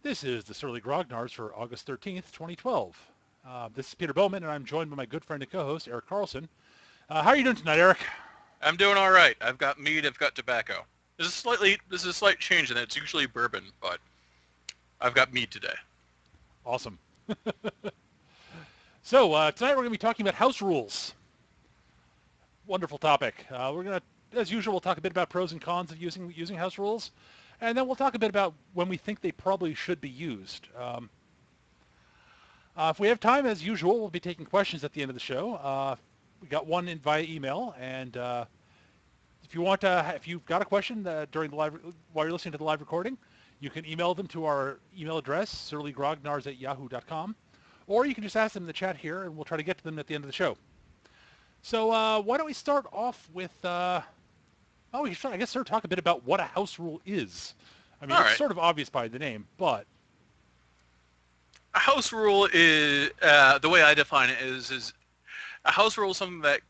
This is the Surly Grognards for August 13th, 2012. This is Peter Bowman, and I'm joined by my good friend and co-host, Eric Carlson. How are you doing tonight, Eric? I'm doing all right. I've got mead. I've got tobacco. This is a slight change in it. It's usually bourbon, but I've got mead today. Awesome. So tonight we're going to be talking about house rules. Wonderful topic. We're going to, as usual, we'll talk a bit about pros and cons of using house rules, and then we'll talk a bit about when we think they probably should be used. If we have time, as usual, we'll be taking questions at the end of the show. We got one in via email, and if you've got a question during the live while you're listening to the live recording, you can email them to our email address, surlygrognards@yahoo.com, or you can just ask them in the chat here, and we'll try to get to them at the end of the show. So why don't we start off with, we should, I guess, sort of talk a bit about what a house rule is. I mean, it's sort of obvious by the name, but a house rule is the way I define it is a house rule is something that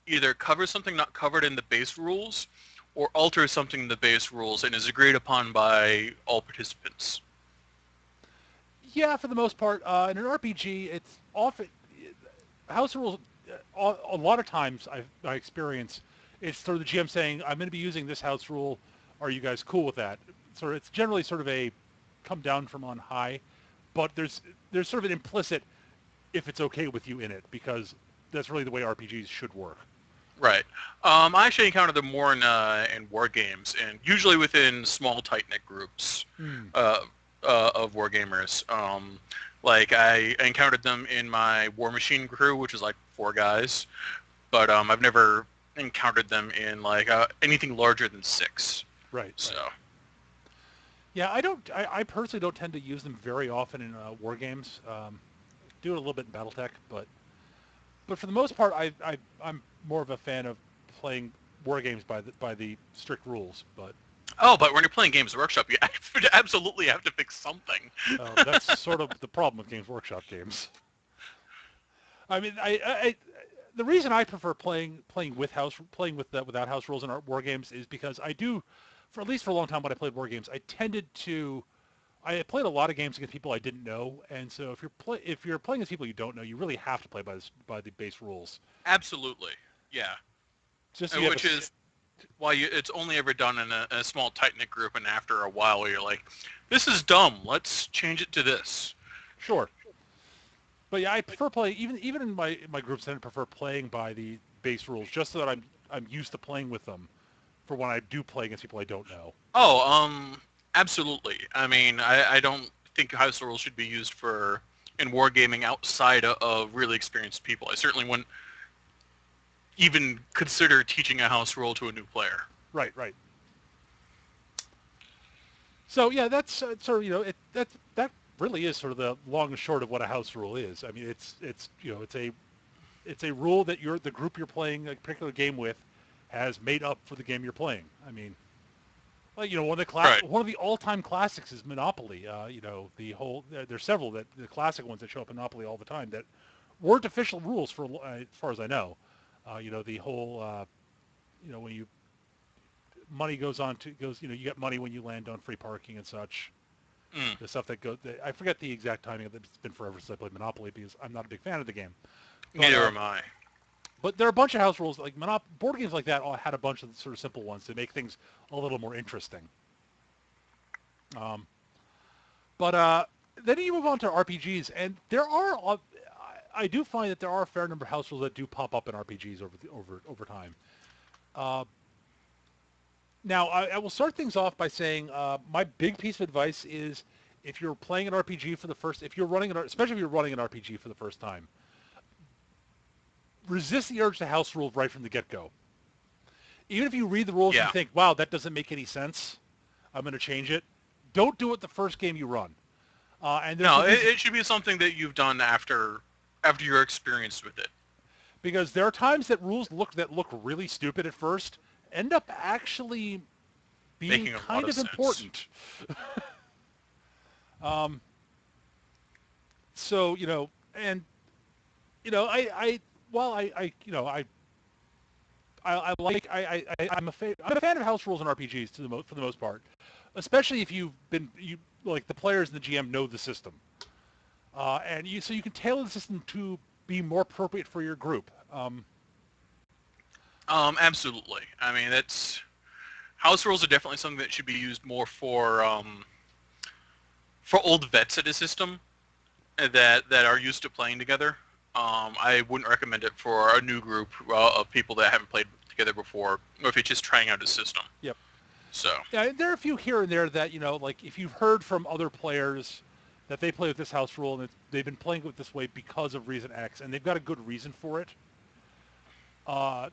either covers something not covered in the base rules or alters something in the base rules and is agreed upon by all participants. Yeah, for the most part. In an RPG, it's often house rules. A lot of times, I experience it's sort of the GM saying, "I'm going to be using this house rule. Are you guys cool with that?" So it's generally sort of a come down from on high, but there's sort of an implicit if it's okay with you in it, because that's really the way RPGs should work. Right. I actually encountered them more in war games, and usually within small, tight-knit groups of war gamers. Like I encountered them in my War Machine crew, which is like 4 guys, but I've never encountered them in like anything larger than 6. Right. So. Right. Yeah, I personally don't tend to use them very often in war games. Do it a little bit in BattleTech, but for the most part, I'm more of a fan of playing war games by the strict rules. But but when you're playing Games Workshop, you absolutely have to fix something. That's sort of the problem with Games Workshop games. I mean, the reason I prefer playing without house rules in our war games is because I do, for at least for a long time when I played war games, I played a lot of games against people I didn't know, and so if you're playing against people you don't know, you really have to play by the base rules. Absolutely, yeah. Which is why it's only ever done in a small tight-knit group, and after a while you're like, this is dumb, let's change it to this. Sure. But yeah, I prefer playing, even in my groups, I prefer playing by the base rules, just so that I'm used to playing with them for when I do play against people I don't know. Absolutely. I mean, I don't think house rules should be used in wargaming outside of really experienced people. I certainly wouldn't even consider teaching a house rule to a new player. Right. So yeah, that's sort of, that really is sort of the long and short of what a house rule is. I mean, it's a rule that the group you're playing a particular game with has made up for the game you're playing. I mean, like, one of the all-time classics is Monopoly. There's several the classic ones that show up in Monopoly all the time that weren't official rules for as far as I know. The whole when money goes, you get money when you land on free parking and such. The stuff that goes, I forget the exact timing of it. It's been forever since I played Monopoly because I'm not a big fan of the game. Neither am I. But there are a bunch of house rules, like board games like that all had a bunch of sort of simple ones to make things a little more interesting. But then you move on to RPGs, and I do find that there are a fair number of house rules that do pop up in RPGs over time. Now, I will start things off by saying my big piece of advice is if you're playing an RPG especially if you're running an RPG for the first time, resist the urge to house rule right from the get-go. Even if you read the rules and you think, wow, that doesn't make any sense, I'm going to change it, don't do it the first game you run. It should be something that you've done after you're experienced with it. Because there are times that rules look really stupid at first end up actually being kind of important. So, I'm a fan of house rules in RPGs for the most part, especially if like the players and the GM know the system, so you can tailor the system to be more appropriate for your group. Absolutely. I mean, that's house rules are definitely something that should be used more for old vets of the system that are used to playing together. I wouldn't recommend it for a new group of people that haven't played together before, or if you're just trying out a system. Yep. So. Yeah, there are a few here and there that like if you've heard from other players that they play with this house rule and they've been playing it this way because of reason X, and they've got a good reason for it. I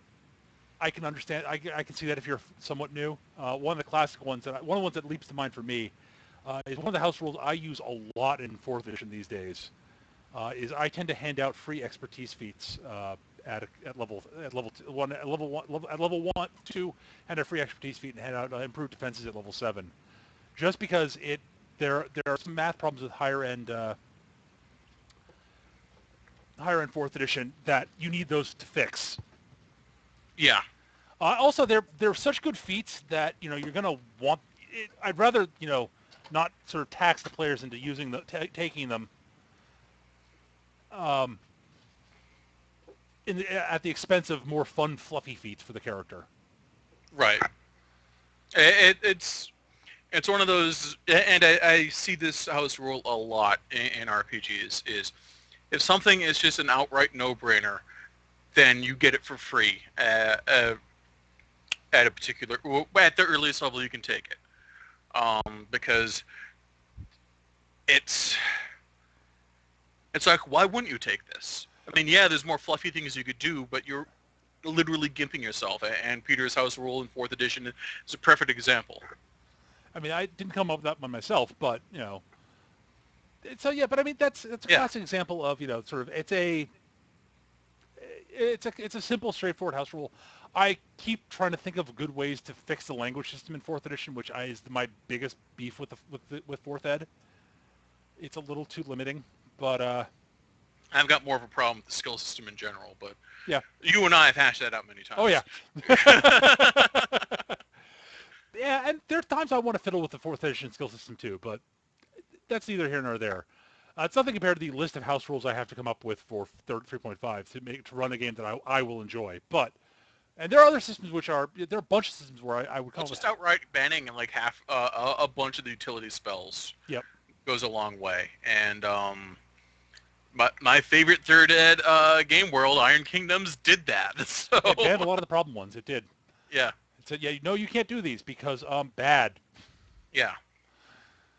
can understand. I can see that if you're somewhat new. One of the classic ones one of the ones that leaps to mind for me is one of the house rules I use a lot in 4th edition these days. Is I tend to hand out free expertise feats at level 1 at level 1 2, and a free expertise feat and hand out improved defenses at level 7, just because there are some math problems with higher end 4th edition that you need those to fix. Yeah. Also, they're such good feats that you're gonna want. I'd rather not sort of tax the players into using taking them. At the expense of more fun, fluffy feats for the character. Right. It's one of those, and I see this house rule a lot in RPGs. Is if something is just an outright no-brainer, then you get it for free at the earliest level you can take it, because it's like, why wouldn't you take this? I mean, yeah, there's more fluffy things you could do, but you're literally gimping yourself. And Peter's house rule in 4th edition is a perfect example. I mean, I didn't come up with that one myself, but so yeah. But I mean, that's a classic example of sort of it's a simple, straightforward house rule. I keep trying to think of good ways to fix the language system in 4th edition, which is my biggest beef with 4th ed. It's a little too limiting, but I've got more of a problem with the skill system in general, but yeah, you and I have hashed that out many times. Oh yeah. Yeah, and there are times I want to fiddle with the 4th edition skill system too, but that's neither here nor there. It's nothing compared to the list of house rules I have to come up with for 3.5 to run a game that I will enjoy. And there are other systems there are a bunch of systems where I would come up just with outright banning like half a bunch of the utility spells. Yep. Goes a long way. And my favorite 3rd ed game world, Iron Kingdoms, did that. So it banned a lot of the problem ones. It did. Yeah. It said, no, you can't do these because bad. Yeah.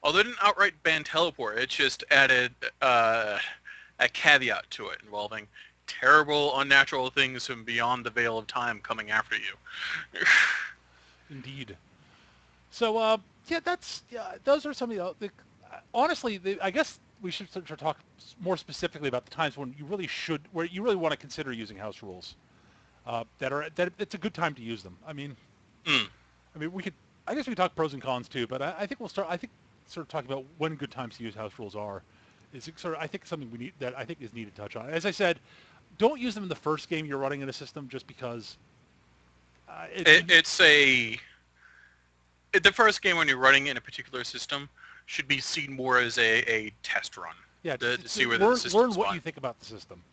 Although it didn't outright ban teleport, it just added a caveat to it involving terrible, unnatural things from beyond the veil of time coming after you. Indeed. So, those are some of honestly, I guess we should start to talk more specifically about the times when where you really want to consider using house rules. That it's a good time to use them. I mean, I guess we could talk pros and cons too, but I think sort of talking about when good times to use house rules are is sort of, I think, something I think is needed to touch on. As I said, don't use them in the first game you're running in a system just because the first game when you're running in a particular system should be seen more as a test run. Yeah, to see where the system's learn what you think about the system,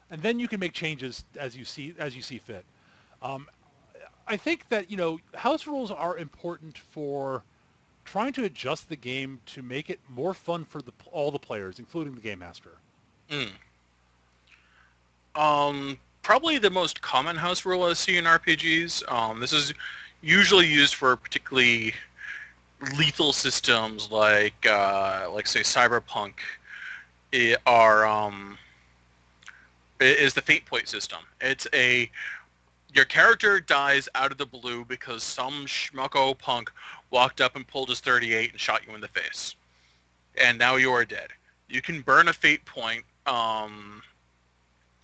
and then you can make changes as you see fit. I think that house rules are important for trying to adjust the game to make it more fun for all the players, including the game master. Probably the most common house rule I see in RPGs. This is usually used for particularly lethal systems like say Cyberpunk is the fate point system. It's your character dies out of the blue because some schmucko punk walked up and pulled his 38 and shot you in the face. And now you are dead. You can burn a fate point.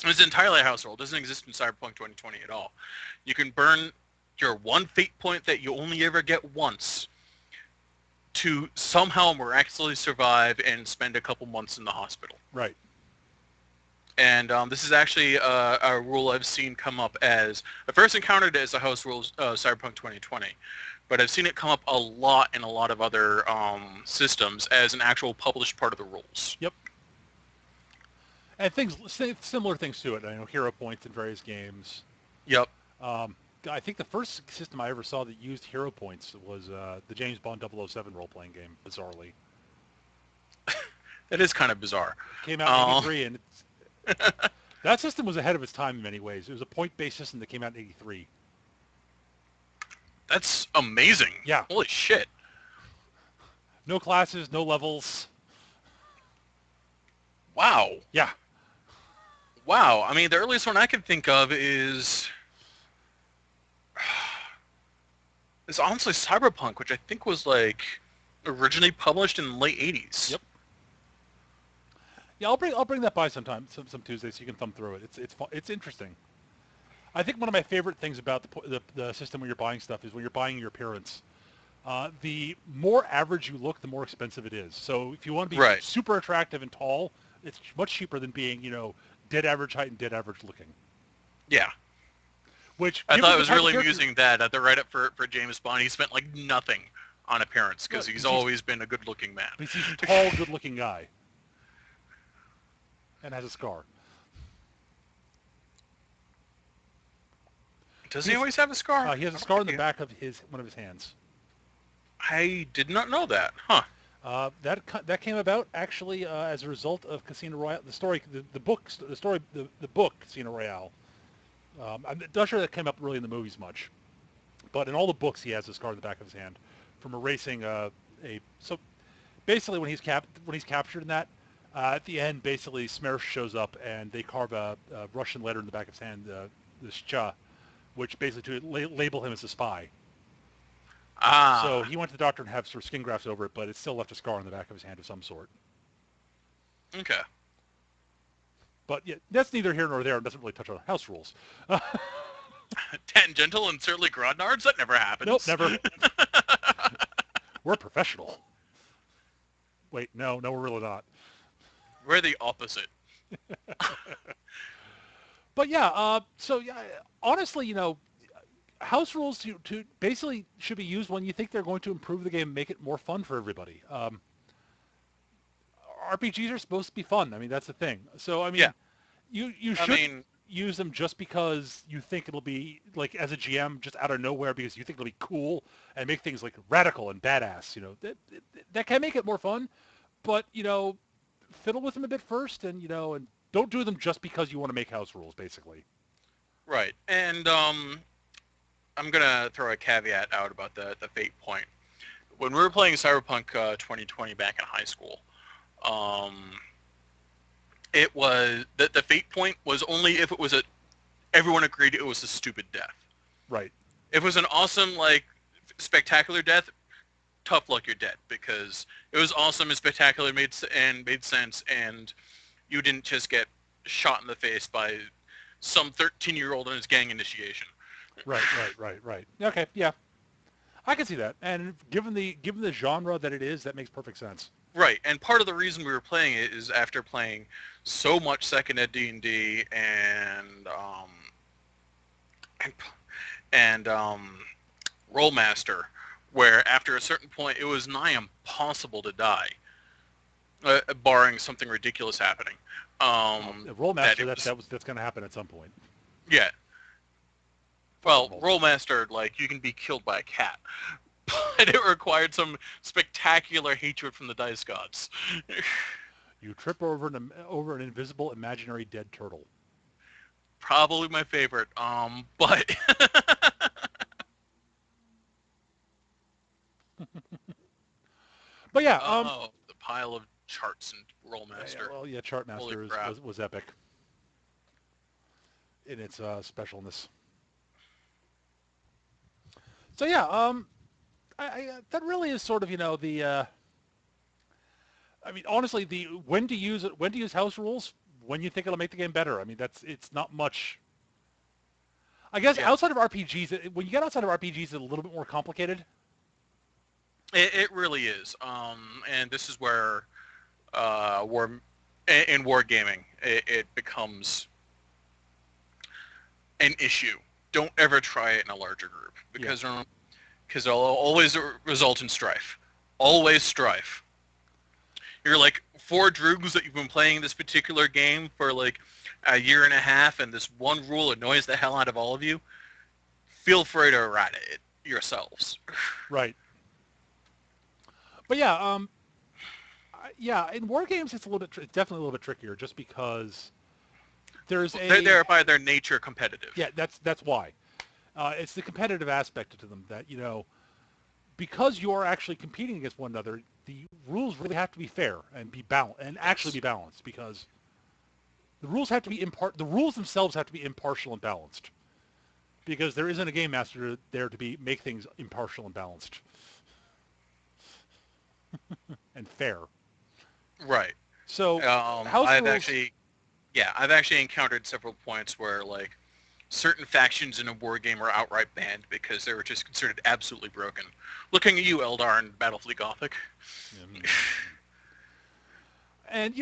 It's entirely a house rule. It doesn't exist in Cyberpunk 2020 at all. You can burn your one fate point that you only ever get once to somehow miraculously survive and spend a couple months in the hospital. Right. And this is actually a rule I've seen come up as... I first encountered it as a house rule Cyberpunk 2020, but I've seen it come up a lot in a lot of other systems as an actual published part of the rules. Yep. And similar things to it. I know hero points in various games. Yep. I think the first system I ever saw that used hero points was the James Bond 007 role-playing game, bizarrely. It is kind of bizarre. Came out in 83, and that system was ahead of its time in many ways. It was a point-based system that came out in 83. That's amazing. Yeah. Holy shit. No classes, no levels. Wow. Yeah. Wow. I mean, the earliest one I can think of is honestly Cyberpunk, which I think was like originally published in the late 80s. Yep. Yeah, I'll bring that by sometime, some Tuesday, so you can thumb through it. It's interesting. I think one of my favorite things about the system when you're buying stuff is when you're buying your appearance. The more average you look, the more expensive it is. So if you want to be super attractive and tall, it's much cheaper than being, dead average height and dead average looking. Yeah. Which I thought it was really amusing that at the write-up for James Bond, he spent like nothing on appearance because he's always been a good-looking man. He's a tall, good-looking guy. And has a scar. Does he always have a scar? He has a scar on the back of one of his hands. I did not know that. Huh. That came about actually as a result of Casino Royale. The book Casino Royale. I'm not sure that came up really in the movies much, but in all the books he has a scar on the back of his hand from erasing So basically, when he's captured in that, at the end, basically Smersh shows up and they carve a Russian letter in the back of his hand, the Shcha, which basically to label him as a spy. Ah. So he went to the doctor and had sort of skin grafts over it, but it still left a scar on the back of his hand of some sort. Okay. But yeah, that's neither here nor there. It doesn't really touch on house rules. Tangential and certainly Grognards? That never happens. Nope, never. We're professional. Wait, no, we're really not. We're the opposite. But yeah, so yeah, honestly, house rules to basically should be used when you think they're going to improve the game and make it more fun for everybody. RPGs are supposed to be fun. I mean, that's the thing. So, I mean, you should use them just because you think it'll be, like, as a GM, just out of nowhere because you think it'll be cool and make things, like, radical and badass, That can make it more fun, but, fiddle with them a bit first and, and don't do them just because you want to make house rules, basically. Right. And I'm going to throw a caveat out about the fate point. When we were playing Cyberpunk 2020 back in high school, it was the fate point was only if it was everyone agreed it was a stupid death. Right. If it was an awesome, like, spectacular death, tough luck, you're dead, because it was awesome and spectacular, made sense, and you didn't just get shot in the face by some 13-year-old on his gang initiation. Right. Okay, yeah. I can see that. And given the genre that it is, that makes perfect sense. Right, and part of the reason we were playing it is after playing so much second ed D&D and Rollmaster, where after a certain point it was nigh impossible to die, barring something ridiculous happening. Rollmaster, that's going to happen at some point. Yeah. Well, Rollmaster, like, you can be killed by a cat. But it required some spectacular hatred from the dice gods. You trip over an invisible imaginary dead turtle. Probably my favorite, but... But yeah, the pile of charts and Rollmaster. Chartmaster was epic in its specialness. So yeah, that really is sort of the. I mean, honestly, when to use house rules when you think it'll make the game better. I mean, it's not much. I guess outside of RPGs, when you get outside of RPGs, it's a little bit more complicated. It really is, and this is where wargaming it becomes an issue. Don't ever try it in a larger group because because it'll always result in strife. Always strife. You're like 4 droogs that you've been playing this particular game for like a year and a half, and this one rule annoys the hell out of all of you. Feel free to errata it yourselves. Right. But yeah, yeah, in war games it's a little bit, it's definitely a little bit trickier, just because there's They're by their nature competitive. Yeah, that's why. It's the competitive aspect to them that, because you're actually competing against one another, the rules really have to be fair and be balanced and actually be balanced, because the rules have to be the rules themselves have to be impartial and balanced, because there isn't a game master there to make things impartial and balanced and fair. Right. So I've actually encountered several points where like certain factions in a war game are outright banned because they were just considered absolutely broken. Looking at you, Eldar, in Battlefleet Gothic. And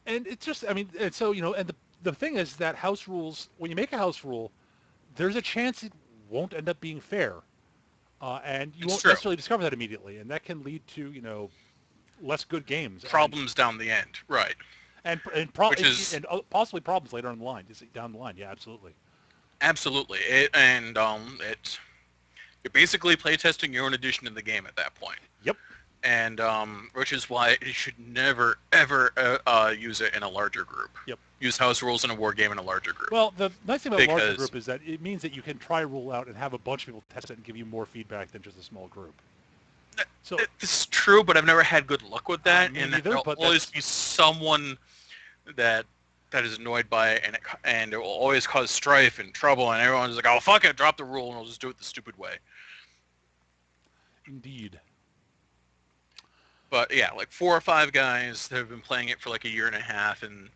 and it's just, I mean, and so and the thing is that house rules, when you make a house rule, there's a chance it won't end up being fair, and you won't necessarily discover that immediately, and that can lead to less good games. Problems down the end, right? And possibly problems later on the line, down the line. Yeah, absolutely. Absolutely, you're basically playtesting your own edition of the game at that point. Yep. And which is why you should never ever use it in a larger group. Yep. Use house rules in a war game in a larger group. Well, the nice thing about a larger group is that it means that you can try a rule out and have a bunch of people test it and give you more feedback than just a small group. So this is true, but I've never had good luck with that, and there'll always be someone that is annoyed by it, and it will always cause strife and trouble, and everyone's like, "Oh, fuck it, drop the rule, and I'll just do it the stupid way." Indeed. But yeah, like 4 or 5 guys that have been playing it for like a year and a half, and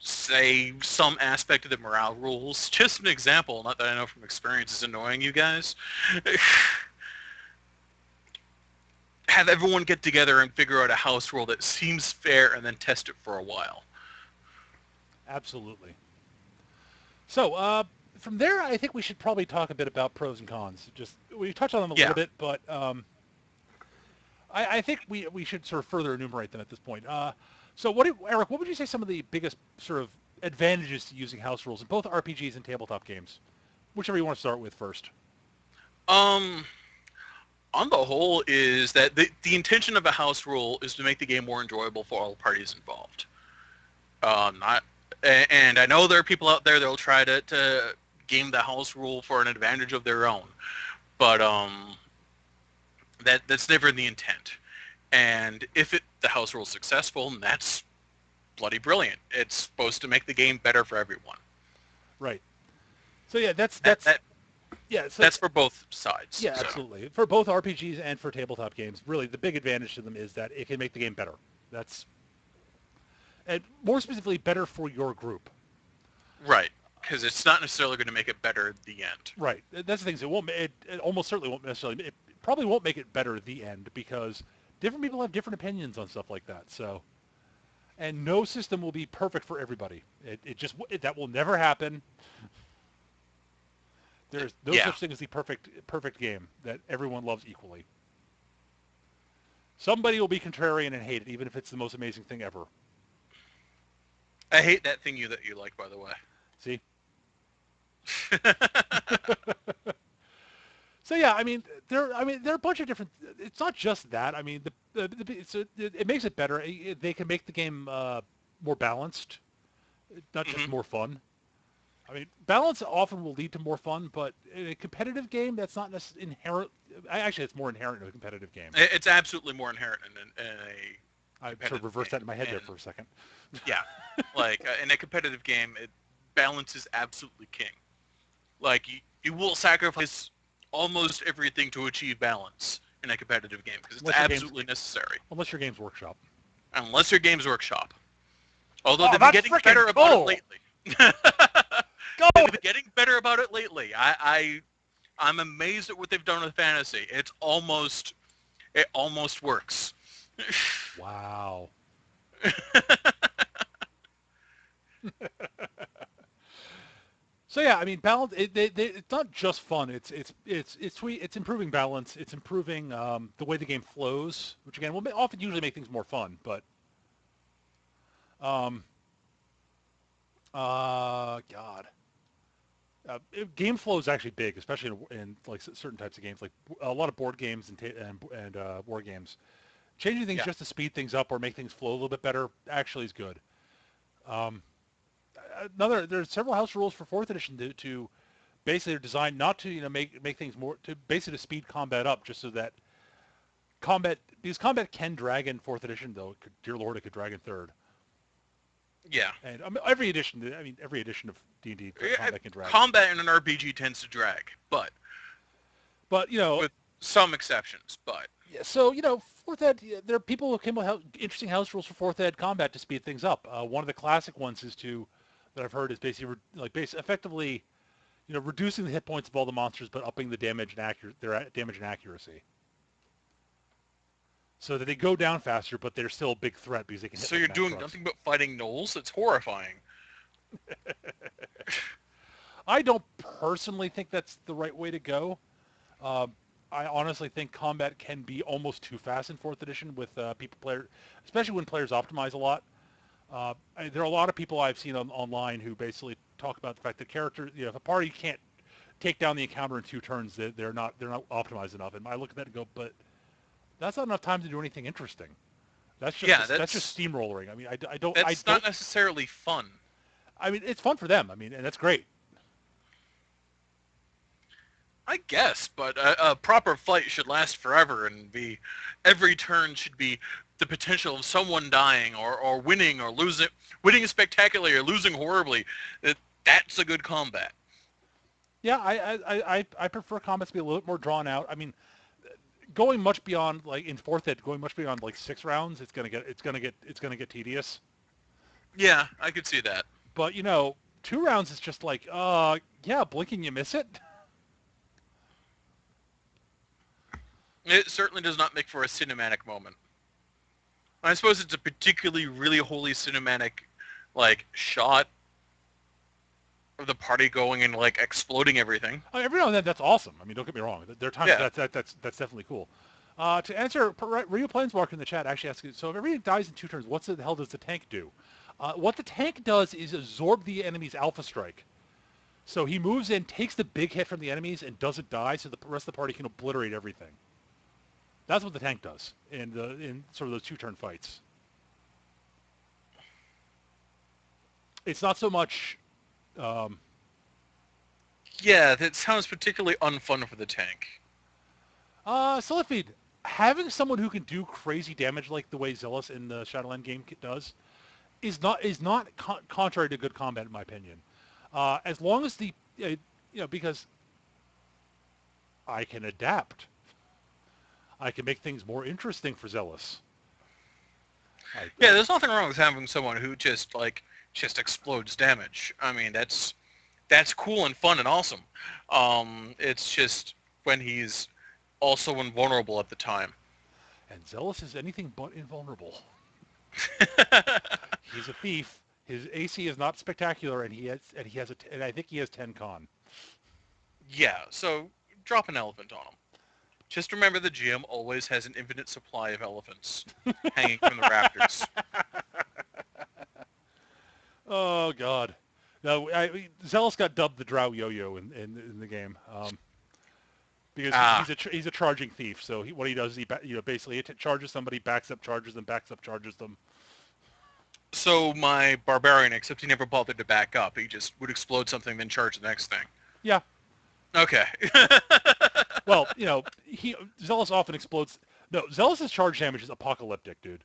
say some aspect of the morale rules. Just an example, not that I know from experience is annoying you guys. Have everyone get together and figure out a house rule that seems fair, and then test it for a while. Absolutely. So, from there, I think we should probably talk a bit about pros and cons. We touched on them a little bit, but I think we should sort of further enumerate them at this point. So, Eric, what would you say some of the biggest sort of advantages to using house rules in both RPGs and tabletop games? Whichever you want to start with first. On the whole, is that the intention of a house rule is to make the game more enjoyable for all parties involved. And I know there are people out there that will try to game the house rule for an advantage of their own, but that's never the intent. And if the house rule is successful, then that's bloody brilliant. It's supposed to make the game better for everyone. Right. So yeah, that's for both sides. Yeah, so. Absolutely. For both RPGs and for tabletop games, really the big advantage to them is that it can make the game better. And more specifically, better for your group. Right, because it's not necessarily going to make it better at the end. Right. That's the thing. It almost certainly won't necessarily. It probably won't make it better at the end, because different people have different opinions on stuff like that. So, and no system will be perfect for everybody. That will never happen. There's no such thing as the perfect game that everyone loves equally. Somebody will be contrarian and hate it, even if it's the most amazing thing ever. I hate that thing that you like, by the way. See? So yeah, I mean, there are a bunch of different. It's not just that. I mean, it makes it better. They can make the game more balanced, not just more fun. I mean, balance often will lead to more fun, but in a competitive game, that's not necessarily inherent. Actually, it's more inherent in a competitive game. It's absolutely more inherent in a I sort of reversed that in my head there for a second. Yeah, like in a competitive game, balance is absolutely king. Like you will sacrifice almost everything to achieve balance in a competitive game because it's absolutely necessary. Unless your Games Workshop. Unless your Games Workshop. Although they've been getting better about it lately. They've been getting better about it lately. I'm amazed at what they've done with fantasy. It almost works. Wow. So yeah, I mean, balance. It's not just fun. It's sweet. It's improving balance. It's improving the way the game flows, which again will often usually make things more fun. But um, God, game flow is actually big, especially in like certain types of games, like a lot of board games and war games. Changing things Yeah. just to speed things up or make things flow a little bit better actually is good. Um, there's several house rules for fourth edition to basically are designed not to make things more to basically to speed combat up, just so that combat because combat can drag in fourth edition though. Dear Lord, it could drag in third. Yeah. And every edition of D&D Yeah, combat can drag. combat in an RPG tends to drag, but But with some exceptions. But yeah, so fourth ed. There are people who came up with interesting house rules for fourth ed combat to speed things up. One of the classic ones is that I've heard is basically effectively reducing the hit points of all the monsters, but upping the damage and their damage and accuracy, so that they go down faster, but they're still a big threat because they can hit so like you're Mack doing trucks. nothing but fighting gnolls? It's horrifying. I don't personally think that's the right way to go. Um, I honestly think combat can be almost too fast in fourth edition with especially when players optimize a lot. There are a lot of people I've seen online who basically talk about the fact that if a party can't take down the encounter in 2 turns, they're not optimized enough. And I look at that and go, but that's not enough time to do anything interesting. Yeah, That's just steamrollering. I mean, I that's not don't. necessarily fun. I mean, it's fun for them. I mean, and that's great. I guess, but a proper fight should last forever and be every turn should be the potential of someone dying or winning or losing, winning spectacularly or losing horribly. That's a good combat. Yeah, I prefer combats to be a little bit more drawn out. I mean, going much beyond like in fourth ed, going much beyond like 6 rounds, it's gonna get tedious. Yeah, I could see that. But 2 rounds is just like, yeah, blinking you miss it. It certainly does not make for a cinematic moment. I suppose it's a particularly really holy cinematic, like, shot of the party going and like exploding everything. Every now and then, that's awesome. I mean, don't get me wrong. There are times Yeah. that's definitely cool. To answer, Rio Planeswalker in the chat actually asks, so if everything dies in 2 turns, what the hell does the tank do? What the tank does is absorb the enemy's alpha strike. So he moves in, takes the big hit from the enemies, and doesn't die, so the rest of the party can obliterate everything. That's what the tank does in sort of those 2 turn fights. It's not so much. Um, Yeah, that sounds particularly unfun for the tank. Celipede, having someone who can do crazy damage like the way Zealous in the Shadowland game does is not contrary to good combat in my opinion. As long as because I can adapt, I can make things more interesting for Zealous. Yeah, there's nothing wrong with having someone who just explodes damage. I mean, that's cool and fun and awesome. It's just when he's also invulnerable at the time. And Zealous is anything but invulnerable. He's a thief. His AC is not spectacular, and I think he has 10 con. Yeah, so drop an elephant on him. Just remember the GM always has an infinite supply of elephants hanging from the rafters. Oh God. No, Zealous got dubbed the Drow Yo-Yo in the game because Ah, he's a charging thief. So what he does is basically he charges somebody, backs up, charges them, backs up, charges them. so my barbarian, except he never bothered to back up. He just would explode something, then charge the next thing. Yeah. Okay. Well, Zealous often explodes. No, Zealous's charge damage is apocalyptic, dude.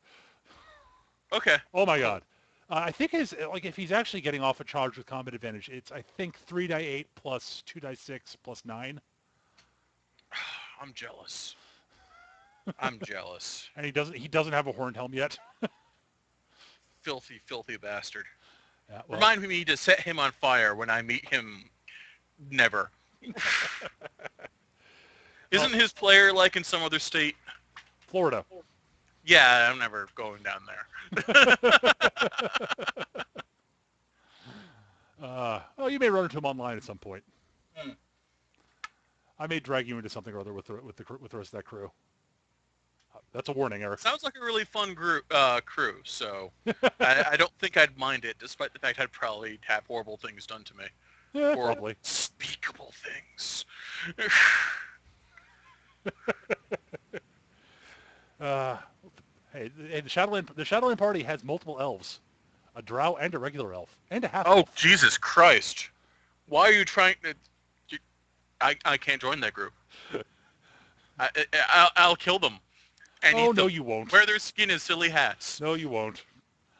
Okay. Oh my Cool. God. I think if he's actually getting off a charge with combat advantage, it's I think 3 die 8 plus 2 die 6 plus 9. I'm jealous. I'm jealous. And he doesn't have a horned helm yet. Filthy, filthy bastard. Yeah, well, Remind me to set him on fire when I meet him. Never. Isn't his player like in some other state? Florida. Yeah, I'm never going down there. Oh, you may run into him online at some point. Hmm. I may drag you into something or other with the rest of that crew. That's a warning, Eric. Sounds like a really fun crew, so I don't think I'd mind it, despite the fact I'd probably have horrible things done to me. Yeah, Horrible, probably. unspeakable things. Uh, hey, the Shadowland party has multiple elves, a drow and a regular elf, and a half Oh, elf. Jesus Christ. Why are you trying to... I can't join that group. I'll kill them and Oh, eat them. no, you won't. Wear their skin as silly hats. No, you won't.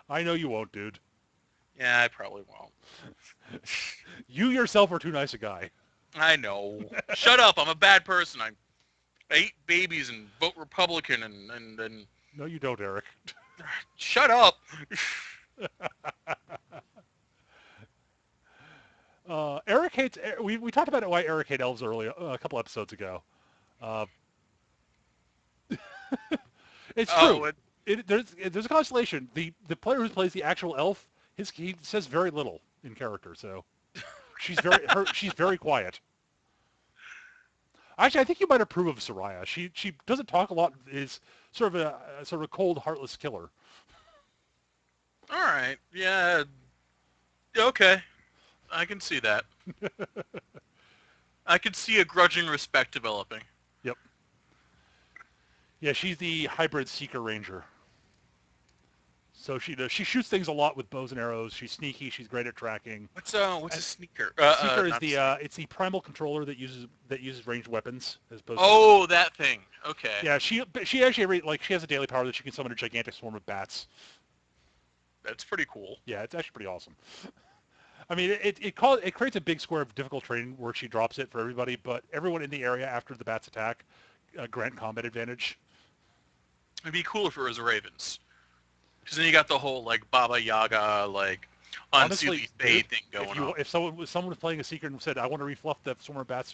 I know you won't, dude. Yeah, I probably won't. You yourself are too nice a guy. I know. Shut up. I'm a bad person. I eat babies and vote Republican and... No, you don't, Eric. Shut up. Eric hates... We talked about why Eric hates elves earlier, a couple episodes ago. It's true. There's a constellation. The player who plays the actual elf, he says very little in character, so she's very quiet. Actually, I think you might approve of Soraya. She doesn't talk a lot. Is sort of a cold, heartless killer. All right. Yeah. Okay. I can see that. I can see a grudging respect developing. Yep. Yeah, she's the hybrid Seeker Ranger. So she shoots things a lot with bows and arrows. She's sneaky. She's great at tracking. What's a sneaker? Seeker is it's the primal controller that uses ranged weapons as opposed. Oh, that thing. Okay. Yeah, she actually she has a daily power that she can summon a gigantic swarm of bats. That's pretty cool. Yeah, it's actually pretty awesome. I mean, it creates a big square of difficult terrain where she drops it for everybody, but everyone in the area after the bats attack grant combat advantage. It'd be cool if it was ravens, because then you got the whole like Baba Yaga unseelie fade thing going on. If someone was playing a Seeker and said, "I want to refluff the swarm of bats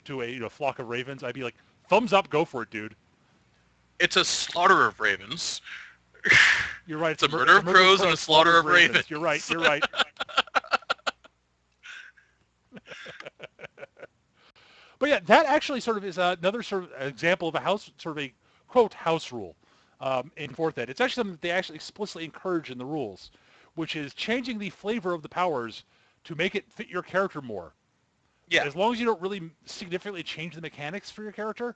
to a flock of ravens," I'd be like, "Thumbs up, go for it, dude." It's a slaughter of ravens. You're right. It's a murder of crows and a slaughter of ravens. You're right. You're right. But yeah, that actually sort of is another sort of example of a quote house rule in 4th Ed. It's actually something that they actually explicitly encourage in the rules, which is changing the flavor of the powers to make it fit your character more. Yeah. As long as you don't really significantly change the mechanics for your character,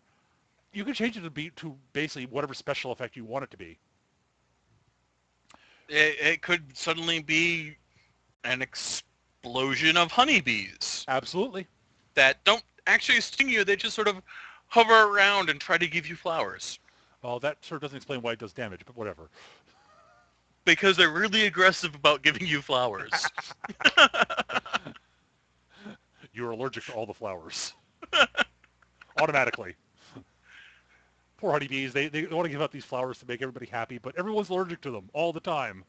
you can change it to basically whatever special effect you want it to be. It could suddenly be an explosion of honeybees. Absolutely. That don't actually sting you. They just sort of hover around and try to give you flowers. Well, that sort of doesn't explain why it does damage, but whatever. Because they're really aggressive about giving you flowers. You're allergic to all the flowers. Automatically. Poor honeybees. They want to give out these flowers to make everybody happy, but everyone's allergic to them all the time.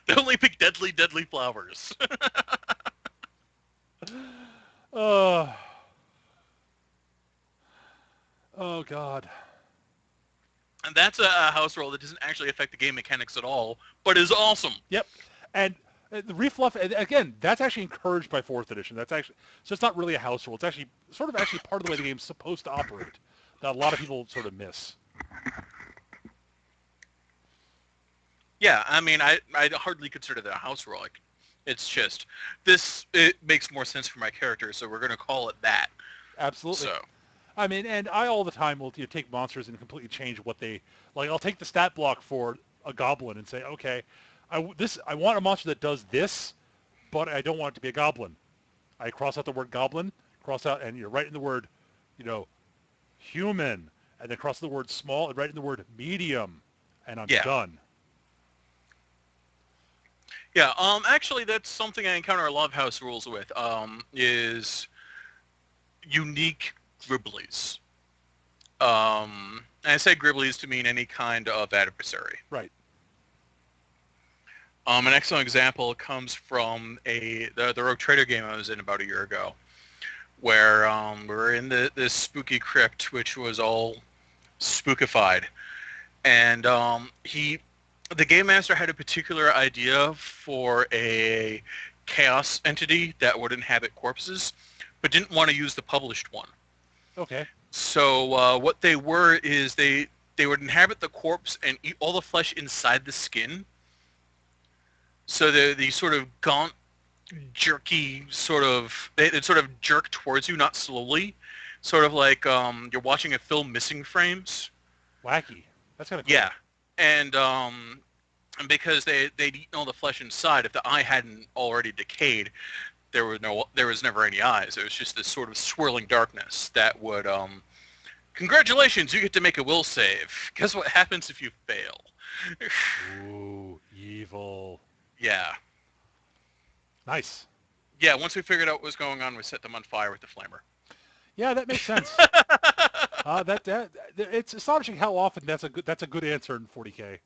They only pick deadly, deadly flowers. Oh, God. And that's a house rule that doesn't actually affect the game mechanics at all, but is awesome. Yep. And the refluff, again, that's actually encouraged by 4th edition. So it's not really a house rule. It's actually part of the way the game's supposed to operate that a lot of people sort of miss. Yeah, I mean, I'd hardly consider that a house rule. Like, it's just, it makes more sense for my character, so we're going to call it that. Absolutely. So. I mean, and I all the time will take monsters and completely change what they, like I'll take the stat block for a goblin and say, okay, I want a monster that does this, but I don't want it to be a goblin. I cross out the word goblin, and you're writing the word, human, and then cross the word small and write in the word medium, and I'm done. Yeah, actually that's something I encounter a lot of house rules with, is unique gribblies. And I say gribblies to mean any kind of adversary. Right. An excellent example comes from the Rogue Trader game I was in about a year ago, where we were in this spooky crypt, which was all spookified, and the game master had a particular idea for a chaos entity that would inhabit corpses, but didn't want to use the published one. Okay. So what they were is they would inhabit the corpse and eat all the flesh inside the skin. So they're these sort of gaunt, jerky sort of they sort of jerk towards you, not slowly, sort of like you're watching a film missing frames. Wacky. That's kind of cool. Yeah, and because they'd eaten all the flesh inside, if the eye hadn't already decayed, there was never any eyes. It was just this sort of swirling darkness that would congratulations, you get to make a will save. Guess what happens if you fail? Ooh, evil. Yeah. Nice. Yeah, once we figured out what was going on, we set them on fire with the flamer. Yeah, that makes sense. That it's astonishing how often that's a good answer in 40K.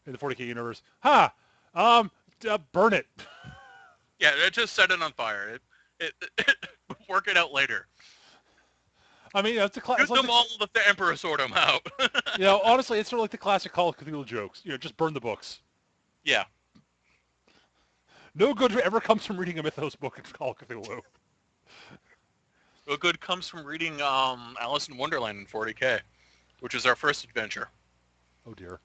In the 40K universe. Burn it. Yeah, just set it on fire. It work it out later. I mean, it's a Shoot them all, let the Emperor sort them out. Honestly, it's sort of like the classic Call of Cthulhu jokes. Just burn the books. Yeah. No good ever comes from reading a Mythos book in Call of Cthulhu. No good comes from reading Alice in Wonderland in 40K, which is our first adventure. Oh dear.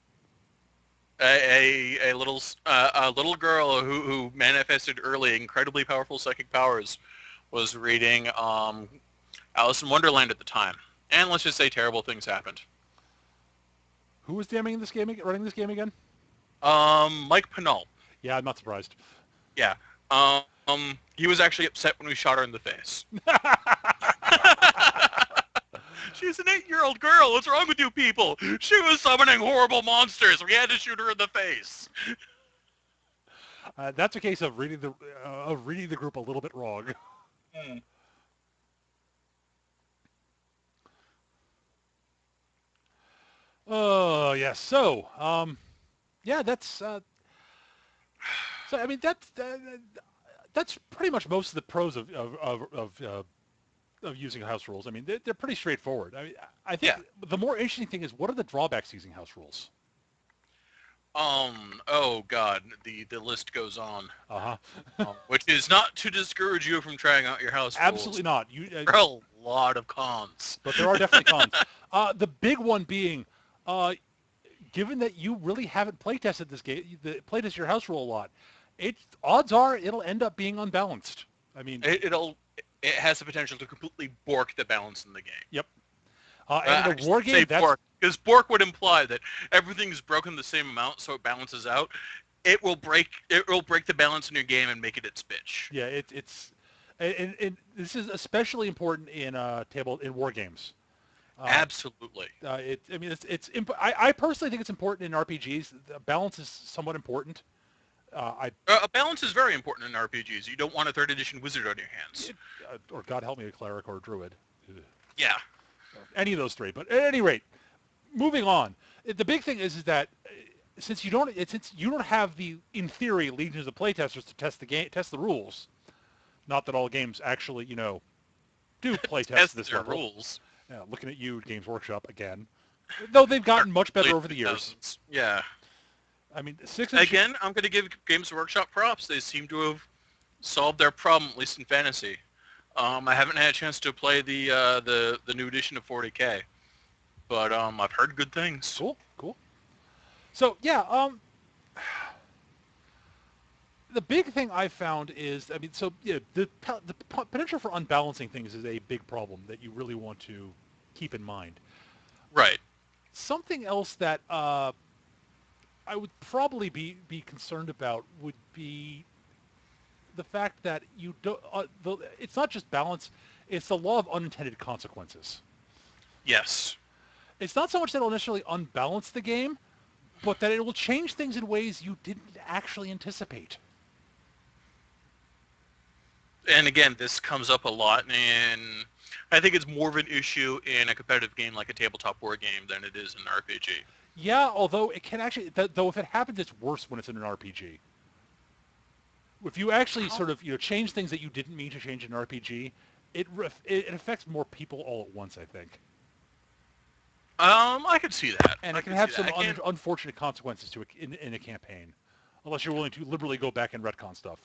A little girl who manifested early incredibly powerful psychic powers was reading Alice in Wonderland at the time, and let's just say terrible things happened. Who was running this game again? Mike Pinault. Yeah, I'm not surprised. Yeah. He was actually upset when we shot her in the face. She's an 8-year-old girl. What's wrong with you people? She was summoning horrible monsters. We had to shoot her in the face. That's a case of reading the group a little bit wrong. Oh yes. So, yeah, that's. So I mean, that's pretty much most of the pros of using house rules. I mean, they're pretty straightforward. I think the more interesting thing is, what are the drawbacks to using house rules? Oh God, the list goes on. Uh-huh. Which is not to discourage you from trying out your house rules. Absolutely not. There are a lot of cons. But there are definitely cons. The big one being, given that you really haven't playtested this game, playtest your house rule a lot, odds are it'll end up being unbalanced. I mean, it has the potential to completely bork the balance in the game. Yep. And in a war game, because bork would imply that everything's broken the same amount, so it balances out. It will break the balance in your game and make it its bitch. Yeah, and this is especially important in war games. Absolutely. I personally think it's important in RPGs. Balance is somewhat important. A balance is very important in RPGs. You don't want a 3rd edition wizard on your hands. Or God help me, a cleric or a druid. Yeah. Any of those three. But at any rate, moving on. The big thing is that since you don't have in theory, legions of playtesters to test the rules. Not that all games actually, do playtest this level. rules. Yeah, looking at you, Games Workshop again. Though they've gotten much better over the years. Yeah. I mean, Again, I'm going to give Games Workshop props. They seem to have solved their problem, at least in fantasy. I haven't had a chance to play the new edition of 40K, but I've heard good things. Cool. So yeah, the big thing I've found is, the potential for unbalancing things is a big problem that you really want to keep in mind. Right. Something else that I would probably be concerned about would be the fact that you don't. It's not just balance; it's the law of unintended consequences. Yes. It's not so much that it'll necessarily unbalance the game, but that it will change things in ways you didn't actually anticipate. And again, this comes up a lot, and I think it's more of an issue in a competitive game like a tabletop war game than it is in an RPG. Yeah, although it can actually, though if it happens, it's worse when it's in an RPG. If you actually sort of change things that you didn't mean to change in an RPG, it affects more people all at once, I think. I could see that. And I it can could see have that. some I can't. unfortunate consequences to it in a campaign, unless you're willing to liberally go back and retcon stuff.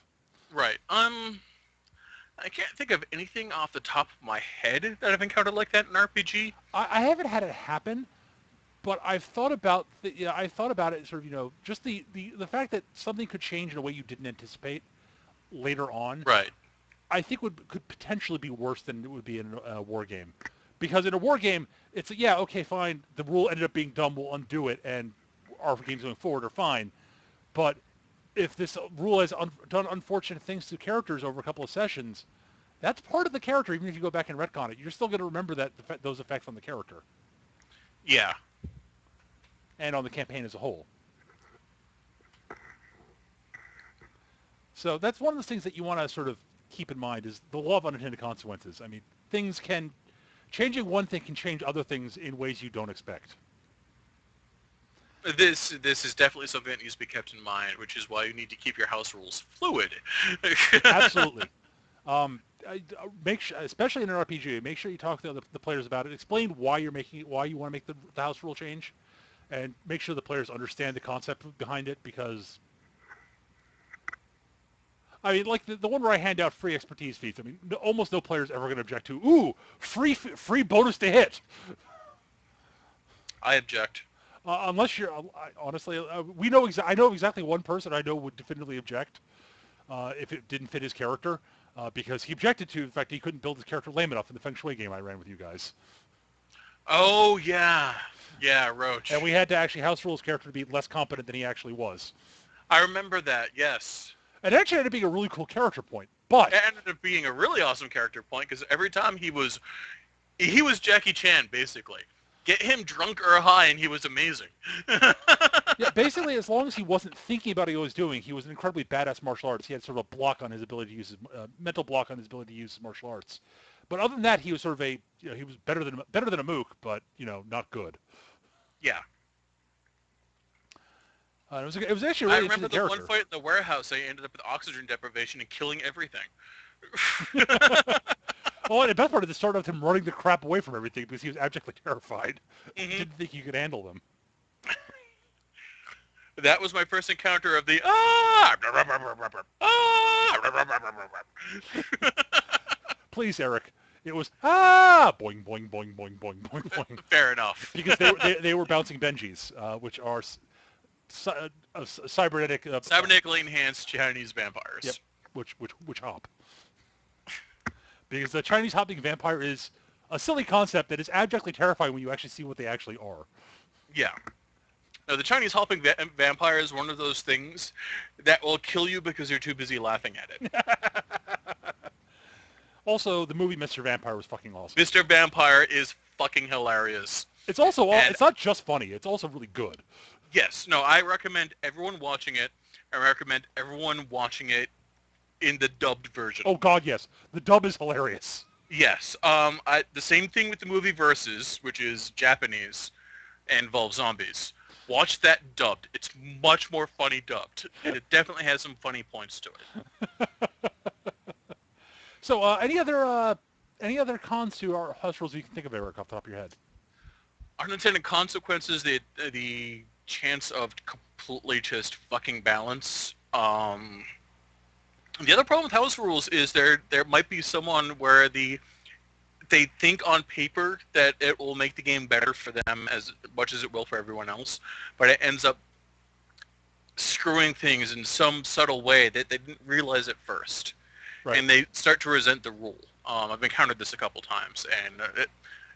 Right. I can't think of anything off the top of my head that I've encountered like that in RPG. I haven't had it happen, but I've thought about I thought about it sort of just the fact that something could change in a way you didn't anticipate later on. Right. I think could potentially be worse than it would be in a war game, because in a war game it's okay, fine, the rule ended up being dumb, we'll undo it, and our games going forward are fine. But if this rule has done unfortunate things to characters over a couple of sessions, that's part of the character. Even if you go back and retcon it, you're still going to remember those effects on the character Yeah. and on the campaign as a whole. So that's one of the things that you want to sort of keep in mind is the law of unintended consequences. I mean, changing one thing can change other things in ways you don't expect. This is definitely something that needs to be kept in mind, which is why you need to keep your house rules fluid. Absolutely. Make sure, especially in an RPG, make sure you talk to the players about it. Explain why you want to make the house rule change, and make sure the players understand the concept behind it. Because, I mean, like the one where I hand out free expertise feats. I mean, almost no player is ever going to object to. Ooh, free bonus to hit. I object. Unless you're honestly, I know exactly one person I know would definitively object if it didn't fit his character. Because he objected to the fact that he couldn't build his character lame enough in the Feng Shui game I ran with you guys. Oh, yeah. Yeah, Roach. And we had to actually house rule his character to be less competent than he actually was. I remember that, yes. And it actually ended up being a really cool character point. But it ended up being a really awesome character point, because every time he was Jackie Chan, basically. Get him drunk or high, and he was amazing. Yeah, basically, as long as he wasn't thinking about what he was doing, he was an incredibly badass martial artist. He had sort of a block on his ability to use his mental block on his ability to use his martial arts. But other than that, he was sort of he was better than a mook, but not good. Yeah. It was actually a really I remember interesting the character. one fight in the warehouse, I ended up with oxygen deprivation and killing everything. Well, and the best part of it started with him running the crap away from everything because he was abjectly terrified. Mm-hmm. Didn't think you could handle them. That was my first encounter of the Please, Eric. It was boing boing boing boing boing boing boing. Fair enough. Because they were bouncing Benjis, which are cybernetically enhanced Chinese vampires. Yep. Which hop. Because the Chinese hopping vampire is a silly concept that is abjectly terrifying when you actually see what they actually are. Yeah. No, the Chinese hopping vampire is one of those things that will kill you because you're too busy laughing at it. Also, the movie Mr. Vampire was fucking awesome. Mr. Vampire is fucking hilarious. It's also it's not just funny; it's also really good. Yes. No, I recommend everyone watching it. I recommend everyone watching it in the dubbed version. Oh God, yes. The dub is hilarious. Yes. The same thing with the movie Versus, which is Japanese and involves zombies. Watch that dubbed. It's much more funny dubbed, and it definitely has some funny points to it. So, any other cons to our house rules you can think of, Eric, off the top of your head? Unintended consequences, the chance of completely just fucking balance. The other problem with house rules is there might be someone where they think on paper that it will make the game better for them as much as it will for everyone else, but it ends up screwing things in some subtle way that they didn't realize at first. Right. And they start to resent the rule. I've encountered this a couple times, and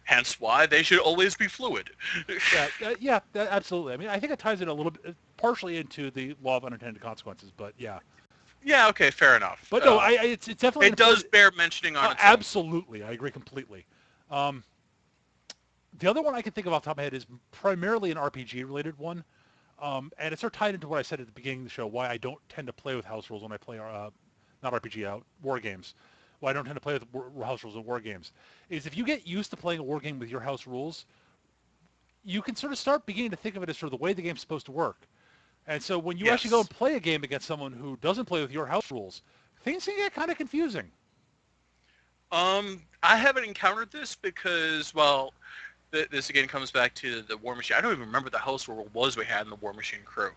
hence why they should always be fluid. Yeah, absolutely. I mean, I think it ties in a little bit, partially into the law of unintended consequences, but yeah. Yeah, okay, fair enough. But no, it's definitely... It does bear mentioning on its absolutely, I agree completely. The other one I can think of off the top of my head is primarily an RPG-related one, and it's sort of tied into what I said at the beginning of the show, why I don't tend to play with house rules when I play, not RPG, war games. Why I don't tend to play with house rules in war games, is if you get used to playing a war game with your house rules, you can sort of start beginning to think of it as sort of the way the game's supposed to work. And so when you actually go and play a game against someone who doesn't play with your house rules, things can get kind of confusing. I haven't encountered this because, well, this again comes back to the War Machine. I don't even remember what the house rule was we had in the War Machine crew,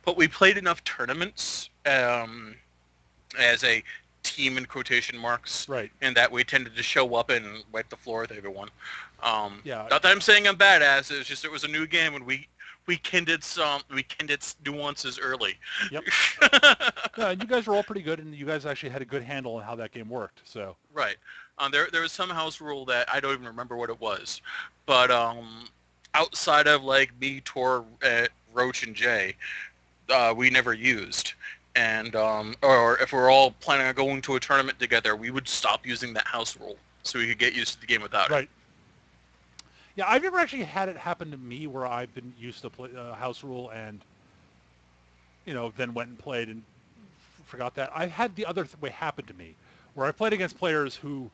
but we played enough tournaments as a team in quotation marks, Right. and that we tended to show up and wipe the floor with everyone. Yeah. Not that I'm saying I'm badass. It's just it was a new game and we kindled nuances early. Yep. Yeah, and you guys were all pretty good, and you guys actually had a good handle on how that game worked. So. Right. There was some house rule that I don't even remember what it was, but outside of like me, Tor, Roach, and Jay, we never used. And or if we're all planning on going to a tournament together, we would stop using that house rule so we could get used to the game without it. Right. Yeah, I've never actually had it happen to me where I've been used to play house rule and, then went and played and forgot that. I had the other way happen to me, where I played against players who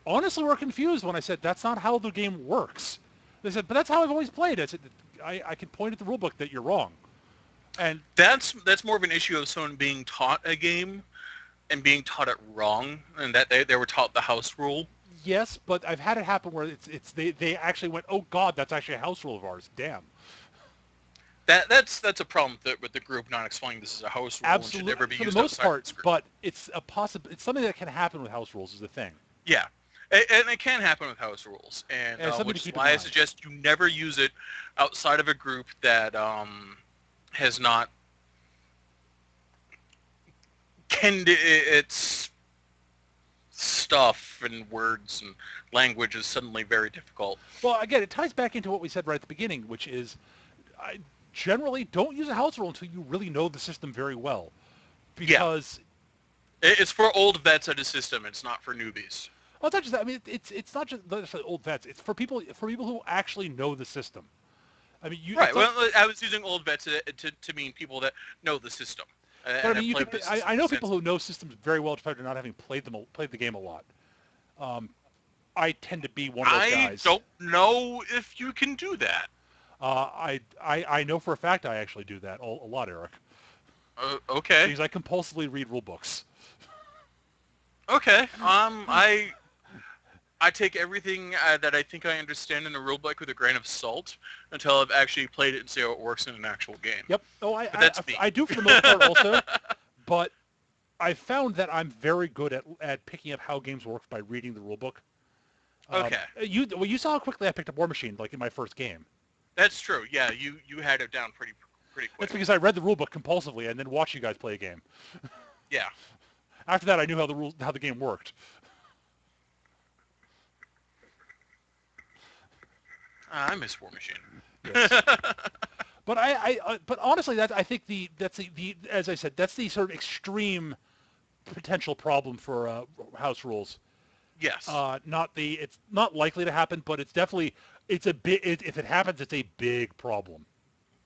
honestly were confused when I said, that's not how the game works. They said, but that's how I've always played. I said, I can point at the rule book that you're wrong. And that's more of an issue of someone being taught a game and being taught it wrong, and that they were taught the house rule. Yes, but I've had it happen where they actually went, oh God, that's actually a house rule of ours. Damn. That's a problem with the group not explaining this is a house rule. Absolutely, and should never be for used the most outside part. this group. But it's it's something that can happen with house rules is the thing. Yeah, and it can happen with house rules, and which is why I suggest you never use it outside of a group that has not its stuff and words and language is suddenly very difficult. Well, again, it ties back into what we said right at the beginning, which is generally don't use a house rule until you really know the system very well. Because it's for old vets at a system. It's not for newbies. Well, it's not just that. I mean, it's not just old vets. It's for people who actually know the system. I mean, right. Well, I was using old vets to mean people that know the system. But I mean, I know people who know systems very well, despite not having played the game a lot. I tend to be one of those guys. I don't know if you can do that. I know for a fact I actually do that a lot, Eric. Okay. Because I compulsively read rule books. Okay. I take everything that I think I understand in a rulebook with a grain of salt until I've actually played it and see how it works in an actual game. Yep. Oh, I do for the most part also, but I found that I'm very good at picking up how games work by reading the rulebook. Okay. You saw how quickly I picked up War Machine, like in my first game. That's true. Yeah, you had it down pretty quick. That's because I read the rulebook compulsively and then watched you guys play a game. Yeah. After that, I knew how the game worked. I miss War Machine. Yes. But but honestly, I think that's the as I said, that's the sort of extreme potential problem for house rules. Yes. It's not likely to happen, but it's definitely if it happens, it's a big problem.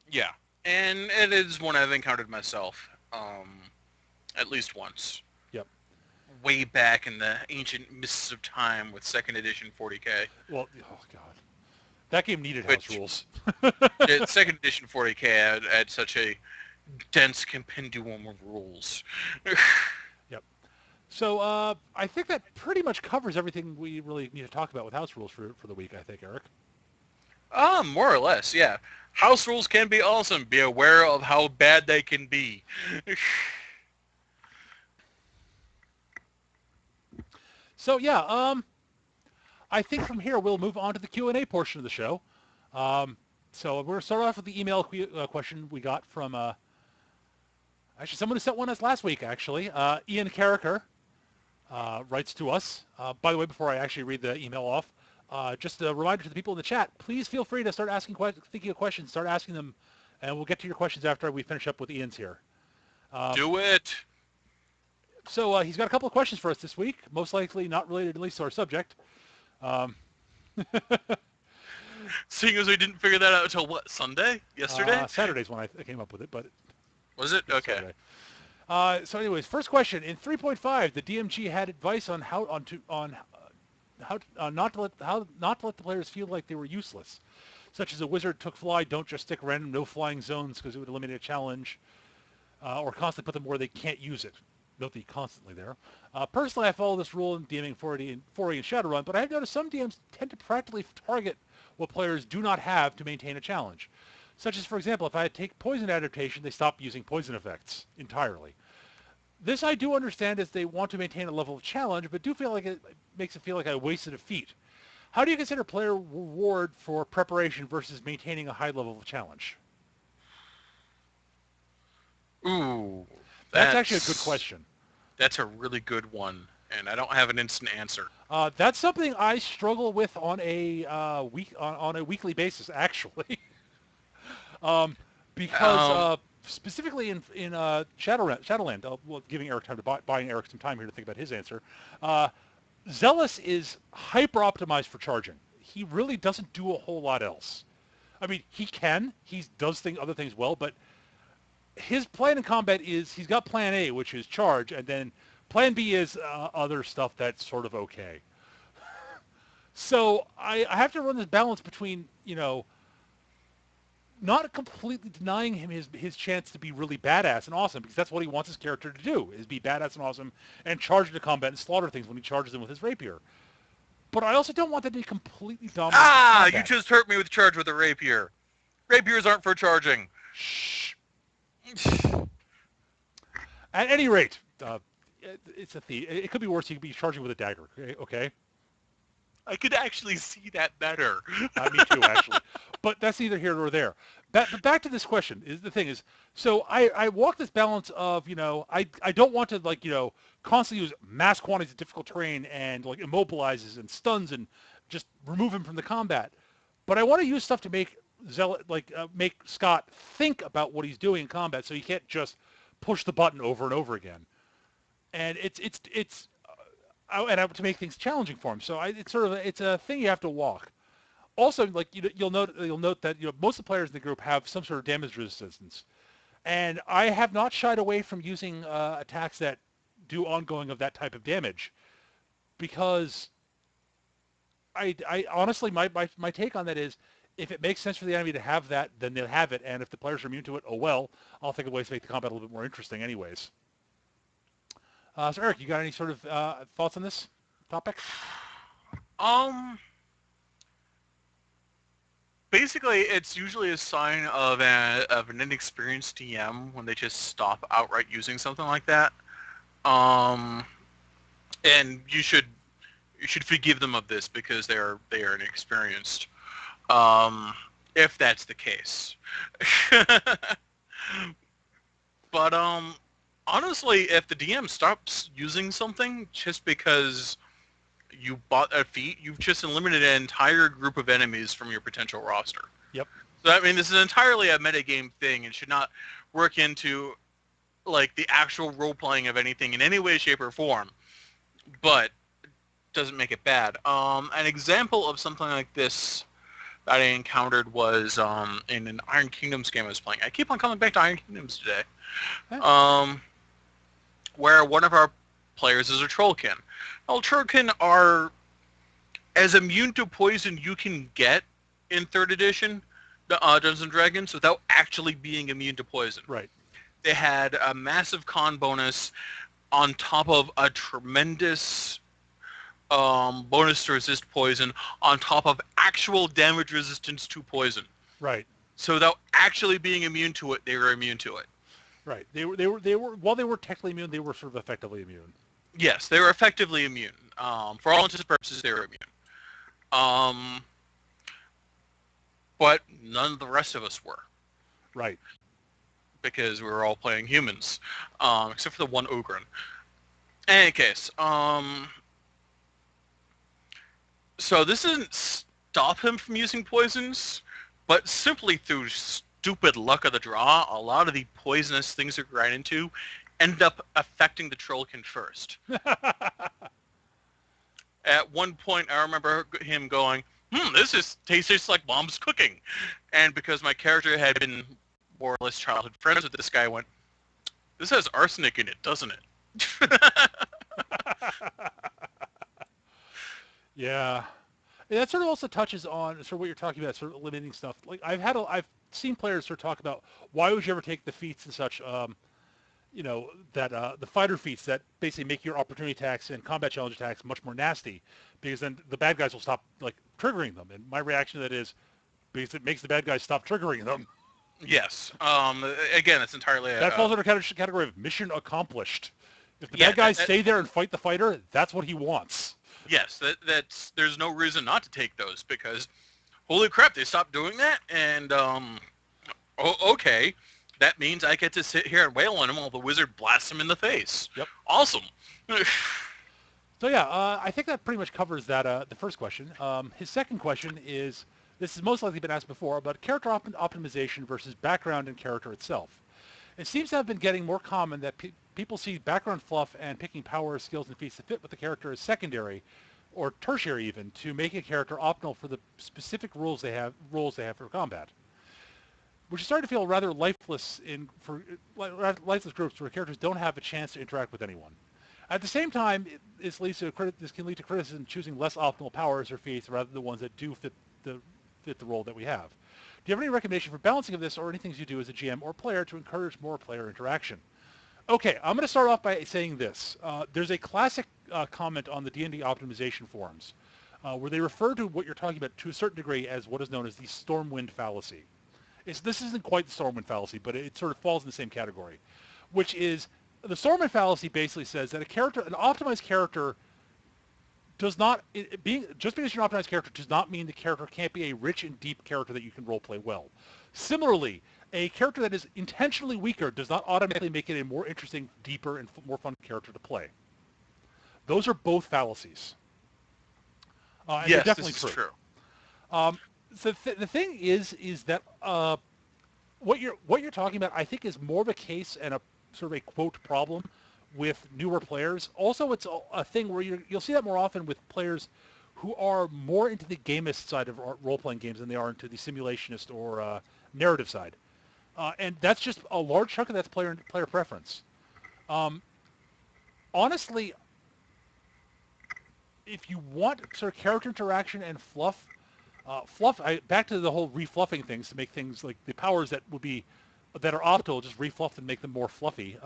Yeah, and it is one I've encountered myself, at least once. Yep. Way back in the ancient mists of time with second edition 40K. Well, oh god. That game needed house rules. Second edition 40K had such a dense compendium of rules. Yep. So I think that pretty much covers everything we really need to talk about with house rules for the week, I think, Eric. More or less, yeah. House rules can be awesome. Be aware of how bad they can be. So yeah, I think from here we'll move on to the Q&A portion of the show. So we're going to start off with the email question we got from actually someone who sent one us last week. Actually, Ian Carricker writes to us. By the way, before I actually read the email off, just a reminder to the people in the chat: please feel free to start thinking of questions. Start asking them, and we'll get to your questions after we finish up with Ian's here. Do it. So he's got a couple of questions for us this week, most likely not related at least to our subject. Seeing as we didn't figure that out until what, Sunday? Yesterday? Saturday's when I came up with it, but was it? Okay. So anyways, first question. In 3.5, the DMG had advice on how not to let the players feel like they were useless, such as a wizard took fly, don't just stick random no flying zones because it would eliminate a challenge, or constantly put them where they can't use it. Note the constantly there. Personally, I follow this rule in DMing 4E and Shadowrun, but I have noticed some DMs tend to practically target what players do not have to maintain a challenge. Such as, for example, if I take poison adaptation, they stop using poison effects entirely. This I do understand as they want to maintain a level of challenge, but do feel like it makes it feel like I wasted a feat. How do you consider player reward for preparation versus maintaining a high level of challenge? Ooh, That's actually a good that's question. that's a really good one, and I don't have an instant answer. That's something I struggle with on a on a weekly basis, actually, um, because Um, specifically in Shadowland, well, giving Eric time to buying Eric some time here to think about his answer. Uh, Zealous is hyper optimized for charging. He really doesn't do a whole lot else. I mean, he does other things well, but his plan in combat is he's got plan A, which is charge, and then plan B is other stuff that's sort of okay. So I have to run this balance between, not completely denying him his chance to be really badass and awesome, because that's what he wants his character to do, is be badass and awesome and charge into combat and slaughter things when he charges them with his rapier. But I also don't want them to be completely dominant in you combat. just hurt me with charge with a rapier. Rapiers aren't for charging. Shh. At any rate, it's a thief. It could be worse. He could be charging with a dagger. Okay? I could actually see that better. Me too, actually. But that's neither here nor there. But back to this question is the thing is, so I walk this balance of, I don't want to constantly use mass quantities of difficult terrain and like immobilizes and stuns and just remove him from the combat. But I want to use stuff to make Zealot make Scott think about what he's doing in combat, so he can't just push the button over and over again. And to make things challenging for him. So it's a thing you have to walk. Also, like you'll note that most of the players in the group have some sort of damage resistance, and I have not shied away from using attacks that do ongoing of that type of damage, because I honestly my take on that is, if it makes sense for the enemy to have that, then they'll have it, and if the players are immune to it, oh well. I'll think of ways to make the combat a little bit more interesting, anyways. So Eric, you got any sort of thoughts on this topic? Um, Basically, it's usually a sign of an inexperienced DM when they just stop outright using something like that. Um, and you should forgive them of this because they are inexperienced. Um, if that's the case. But honestly, if the DM stops using something just because you bought a feat, you've just eliminated an entire group of enemies from your potential roster. Yep. So I mean, this is entirely a metagame thing and should not work into like the actual role playing of anything in any way, shape, or form. But doesn't make it bad. An example of something like this that I encountered was in an Iron Kingdoms game I was playing. I keep on coming back to Iron Kingdoms today. Huh? Where one of our players is a Trollkin. Now, Trollkin are as immune to poison you can get in 3rd edition Dungeons & Dragons without actually being immune to poison. Right. They had a massive con bonus on top of a tremendous bonus to resist poison on top of actual damage resistance to poison. Right. So without actually being immune to it, they were immune to it. Right. They were while they were technically immune, they were sort of effectively immune. Yes, they were effectively immune. For all intents and purposes, they were immune. But none of the rest of us were. Right. Because we were all playing humans, except for the one Ogren. In any case, so this doesn't stop him from using poisons, but simply through stupid luck of the draw, a lot of the poisonous things that we ran into ended up affecting the Trollkin first. At one point, I remember him going, this tastes like Mom's cooking. And because my character had been more or less childhood friends with this guy, I went, this has arsenic in it, doesn't it? Yeah. And that sort of also touches on sort of what you're talking about, sort of limiting stuff. Like I've seen players sort of talk about, why would you ever take the feats and such, that the fighter feats that basically make your opportunity attacks and combat challenge attacks much more nasty, because then the bad guys will stop like triggering them. And my reaction to that is because it makes the bad guys stop triggering them. Yes. Again, it's entirely That falls under category of mission accomplished. If the yeah. bad guys stay there and fight the fighter, that's what he wants. Yes, that's there's no reason not to take those because holy crap, they stopped doing that, and okay, that means I get to sit here and wail on him while the wizard blasts him in the face. Yep. Awesome. So yeah, I think that pretty much covers that. The first question. His second question is, this has most likely been asked before, about character optimization versus background and character itself. It seems to have been getting more common that people see background fluff and picking power, skills, and feats to fit with the character as secondary, or tertiary even, to make a character optimal for the specific roles they have for combat, which is starting to feel rather lifeless lifeless groups where characters don't have a chance to interact with anyone. At the same time, this can lead to criticism choosing less optimal powers or feats rather than the ones that do fit the role that we have. Do you have any recommendation for balancing of this, or any things you do as a GM or player to encourage more player interaction? Okay, I'm going to start off by saying this. There's a classic comment on the D&D optimization forums where they refer to what you're talking about to a certain degree as what is known as the Stormwind fallacy. This isn't quite the Stormwind fallacy, but it sort of falls in the same category, which is the Stormwind fallacy basically says that an optimized character does not, just because you're an optimized character does not mean the character can't be a rich and deep character that you can roleplay well. Similarly, a character that is intentionally weaker does not automatically make it a more interesting, deeper, and more fun character to play. Those are both fallacies. And yes, they're definitely this is true. So the thing is that what you're talking about, I think, is more of a case and a sort of a quote problem with newer players. Also, it's a thing where you'll see that more often with players who are more into the gamist side of role-playing games than they are into the simulationist or narrative side. And that's just a large chunk of that's player preference. Honestly, if you want sort of character interaction and fluff, back to the whole refluffing things to make things like the powers that are optimal, just refluff and make them more fluffy.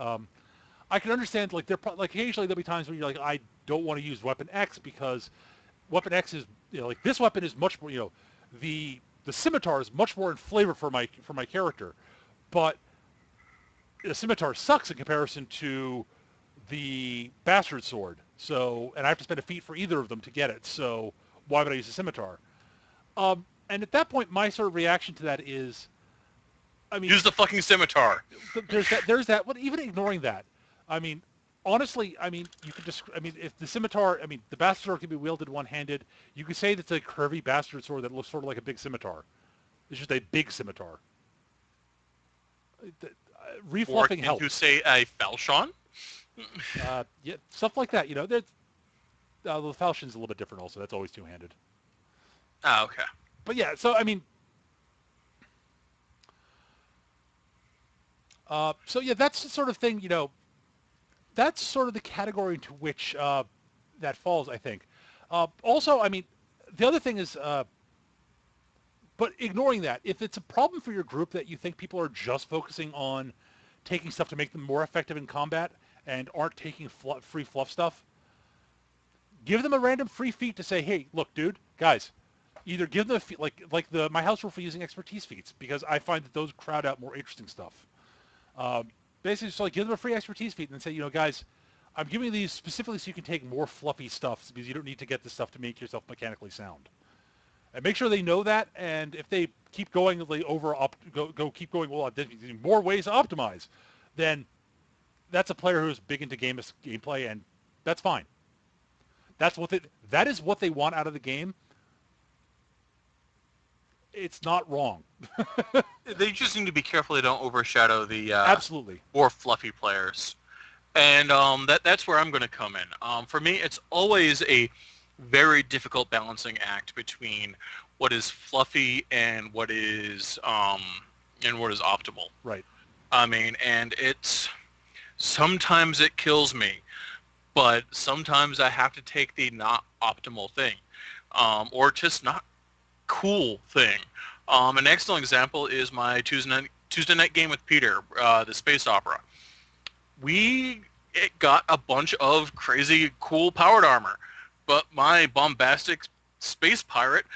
I can understand like occasionally there'll be times where you're like, I don't want to use weapon X because weapon X is like this weapon is much more the scimitar is much more in flavor for my character, but the scimitar sucks in comparison to the bastard sword. So, and I have to spend a feat for either of them to get it. So why would I use a scimitar? And at that point, my sort of reaction to that is, I mean, use the fucking scimitar. There's that. But even ignoring that, I mean, honestly, I mean, you could just, I mean, if the scimitar, I mean, the bastard sword can be wielded one-handed. You could say that's a curvy bastard sword that looks sort of like a big scimitar. It's just a big scimitar. Refluffing helps. Or can you say a falchion? Yeah, stuff like that. The falchion's a little bit different also. That's always two-handed. Oh, okay. But yeah, so I mean, so yeah, that's the sort of thing, that's sort of the category into which that falls, I think. Also, I mean, the other thing is, but ignoring that, if it's a problem for your group that you think people are just focusing on taking stuff to make them more effective in combat and aren't taking free fluff stuff, give them a random free feat to say, hey, look, dude, guys, either give them my house rule for using expertise feats, because I find that those crowd out more interesting stuff. Basically, just like give them a free expertise feat and then say, guys, I'm giving these specifically so you can take more fluffy stuff because you don't need to get this stuff to make yourself mechanically sound. And make sure they know that. And if they keep going, keep going. Well, there's more ways to optimize. Then that's a player who's big into gameplay, and that's fine. That is what they want out of the game. It's not wrong. They just need to be careful they don't overshadow the absolutely more fluffy players, and that's where I'm going to come in. For me, it's always a very difficult balancing act between what is fluffy and what is optimal. Right. I mean, and sometimes it kills me, but sometimes I have to take the not optimal thing, or just not cool thing. An excellent example is my Tuesday night game with Peter, the space opera. it got a bunch of crazy cool powered armor, but my bombastic space pirate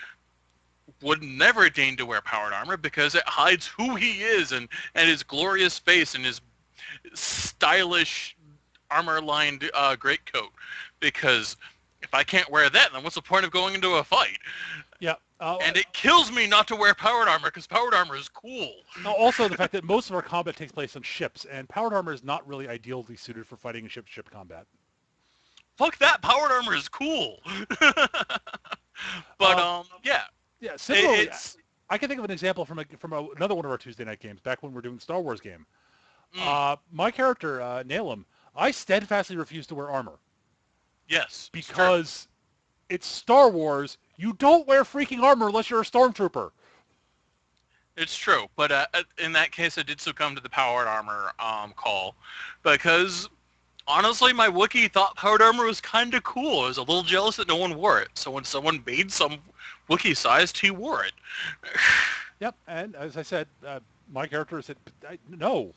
would never deign to wear powered armor because it hides who he is and his glorious face and his stylish armor-lined greatcoat. Because if I can't wear that, then what's the point of going into a fight? Yeah. And it kills me not to wear powered armor because powered armor is cool. Also, the fact that most of our combat takes place on ships, and powered armor is not really ideally suited for fighting in ship-to-ship combat. Fuck that, powered armor is cool. But yeah. Yeah, similarly, I can think of an example from another one of our Tuesday night games, back when we were doing the Star Wars game. My character, Nalem, I steadfastly refuse to wear armor. Yes. Because it's Star Wars. You don't wear freaking armor unless you're a stormtrooper. It's true, but in that case, I did succumb to the powered armor call, because honestly, my Wookiee thought powered armor was kind of cool. I was a little jealous that no one wore it, so when someone made some Wookiee-sized, he wore it. Yep, and as I said, my character said, no.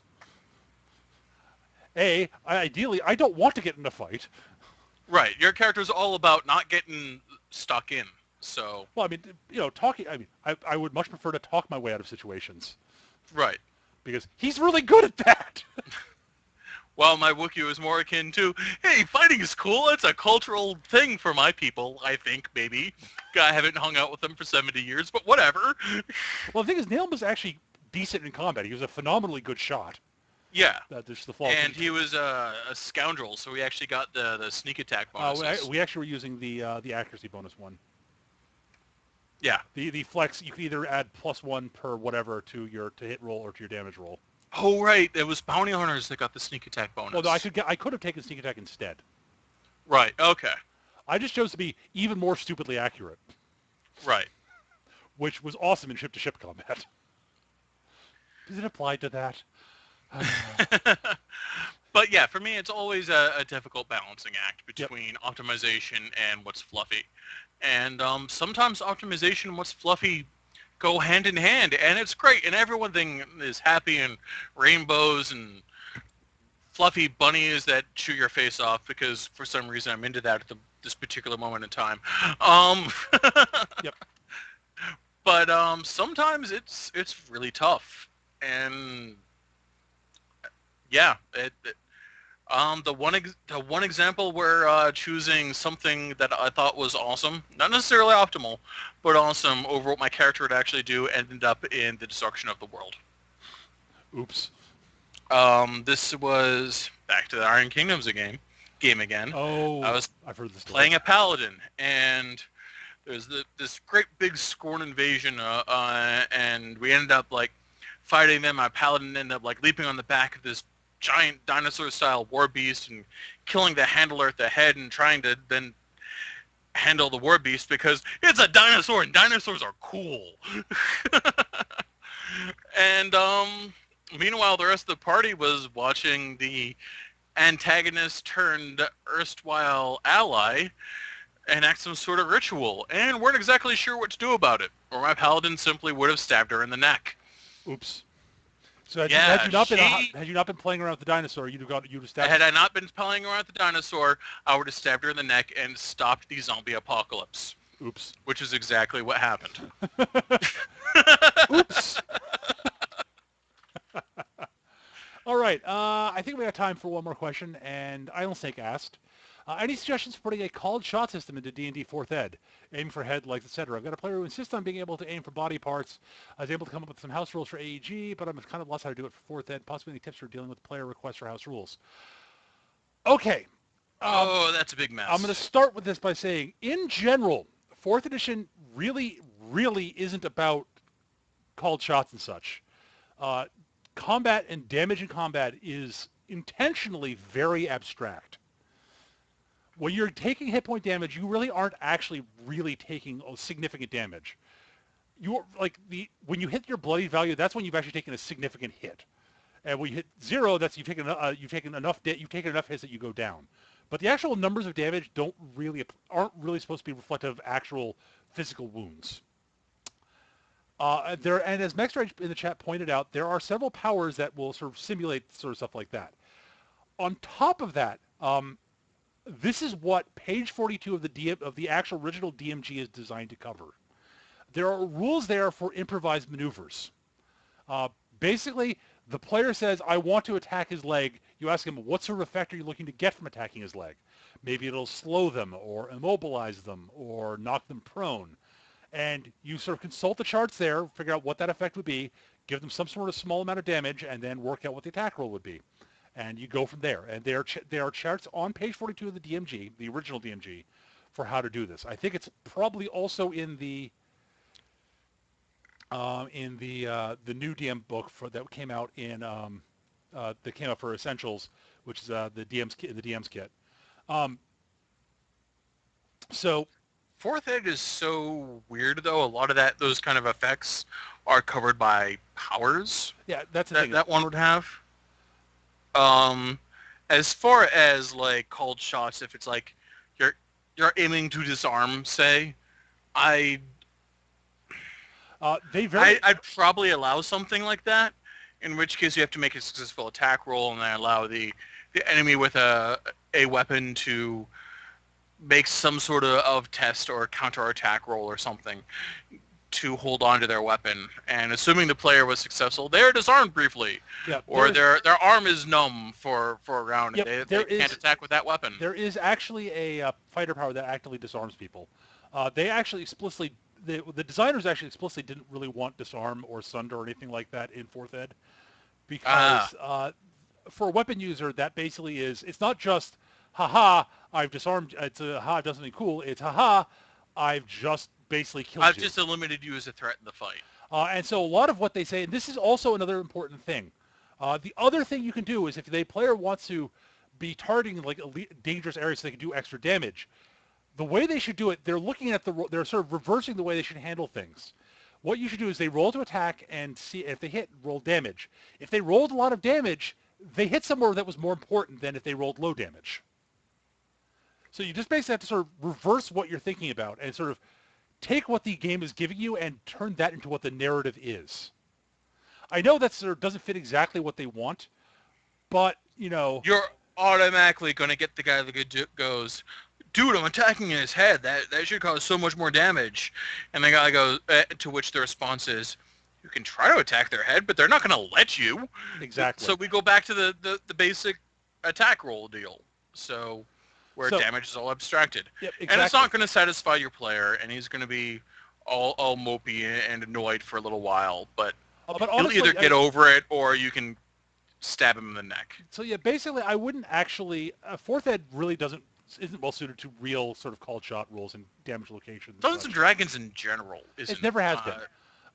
Ideally, I don't want to get in a fight. Right, your character's all about not getting stuck in. So. Well, I mean, talking. I mean, I would much prefer to talk my way out of situations. Right. Because he's really good at that. Well, my Wookiee was more akin to, hey, fighting is cool. It's a cultural thing for my people, I think, maybe. I haven't hung out with them for 70 years, but whatever. Well, the thing is, Neil was actually decent in combat. He was a phenomenally good shot. Yeah. That's the fault. And he was a scoundrel, so we actually got the sneak attack bonuses. We actually were using the accuracy bonus one. Yeah. The flex, you can either add +1 per whatever to your hit roll or to your damage roll. Oh right, it was bounty hunters that got the sneak attack bonus. Well, no, I could have taken sneak attack instead. Right. Okay. I just chose to be even more stupidly accurate. Right. Which was awesome in ship-to-ship combat. Does it apply to that? But yeah, for me, it's always a difficult balancing act between optimization and what's fluffy. And sometimes optimization and what's fluffy go hand in hand, and it's great, and everything is happy and rainbows and fluffy bunnies that chew your face off, because for some reason I'm into that at this particular moment in time. Yep. But sometimes it's really tough, and yeah, the one example where choosing something that I thought was awesome, not necessarily optimal, but awesome over what my character would actually do, ended up in the destruction of the world. Oops. This was back to the Iron Kingdoms game again. Oh, I've heard this playing a paladin, and there's this great big Scorn invasion, and we ended up fighting them. My paladin ended up leaping on the back of this giant dinosaur-style war beast and killing the handler at the head and trying to then handle the war beast because it's a dinosaur and dinosaurs are cool. And meanwhile, the rest of the party was watching the antagonist turned erstwhile ally enact some sort of ritual and weren't exactly sure what to do about it, or my paladin simply would have stabbed her in the neck. Oops. So had you not been playing around with the dinosaur, you'd have stabbed her. Had I not been playing around with the dinosaur, I would have stabbed her in the neck and stopped the zombie apocalypse. Oops. Which is exactly what happened. Oops. All right. I think we have time for one more question, and Island Snake asked, any suggestions for putting a called shot system into D&D 4th Ed? Aim for head, legs, etc. I've got a player who insists on being able to aim for body parts. I was able to come up with some house rules for AEG, but I'm kind of lost how to do it for 4th Ed. Possibly any tips for dealing with player requests for house rules? Okay. That's a big mess. I'm going to start with this by saying, in general, 4th edition really, really isn't about called shots and such. Combat and damage in combat is intentionally very abstract. When you're taking hit point damage, you really aren't actually really taking significant damage. When you hit your bloody value, that's when you've actually taken a significant hit. And when you hit 0, that's you've taken enough hits that you go down. But the actual numbers of damage aren't really supposed to be reflective of actual physical wounds. And as Mexrage in the chat pointed out, there are several powers that will sort of simulate sort of stuff like that. On top of that, this is what page 42 of the actual original DMG is designed to cover. There are rules there for improvised maneuvers. Uh, Basically, the player says, I want to attack his leg. You ask him, what sort of effect are you looking to get from attacking his leg? Maybe it'll slow them or immobilize them or knock them prone. And you sort of consult the charts there, figure out what that effect would be, give them some sort of small amount of damage, and then work out what the attack roll would be. And you go from there. And there are charts on page 42 of the DMG, the original DMG, for how to do this. I think it's probably also in the new DM book that came out that came out for Essentials, which is the DM's kit. Um, so Fourth Ed is so weird, though. A lot of those kind of effects are covered by powers. Yeah, that's the that thing. That one would have. As far as like called shots, if it's like you're aiming to disarm, say, I'd probably allow something like that. In which case, you have to make a successful attack roll, and then allow the enemy with a weapon to make some sort of test or counter-attack roll or something to hold on to their weapon. And assuming the player was successful, they're disarmed briefly. Yep, or their arm is numb for a round. Yep, they can't attack with that weapon. There is actually a fighter power that actively disarms people. They actually explicitly, the designers actually explicitly didn't really want disarm or sunder or anything like that in 4th Ed. Because for a weapon user, that basically is, it's not just, haha, I've disarmed, it's a, ha, I've done something cool. It's, haha, I've just basically killed you. I've just eliminated you as a threat in the fight. And so a lot of what they say, and this is also another important thing. The other thing you can do is if the player wants to be targeting like dangerous areas so they can do extra damage, the way they should do it, they're looking at they're sort of reversing the way they should handle things. What you should do is they roll to attack and see if they hit, roll damage. If they rolled a lot of damage, they hit somewhere that was more important than if they rolled low damage. So you just basically have to sort of reverse what you're thinking about and sort of take what the game is giving you and turn that into what the narrative is. I know that sort of doesn't fit exactly what they want, but, you know... You're automatically going to get the guy that goes, dude, I'm attacking his head. That should cause so much more damage. And the guy goes, to which the response is, you can try to attack their head, but they're not going to let you. Exactly. So we go back to the basic attack roll deal. So damage is all abstracted. Yep, exactly. And it's not going to satisfy your player, and he's going to be all mopey and annoyed for a little while. But honestly, he'll either get over it, or you can stab him in the neck. So yeah, basically, I wouldn't actually... 4th Ed really isn't well suited to real sort of called shot rules and damage locations. Dungeons and Dragons in general isn't. It never has been.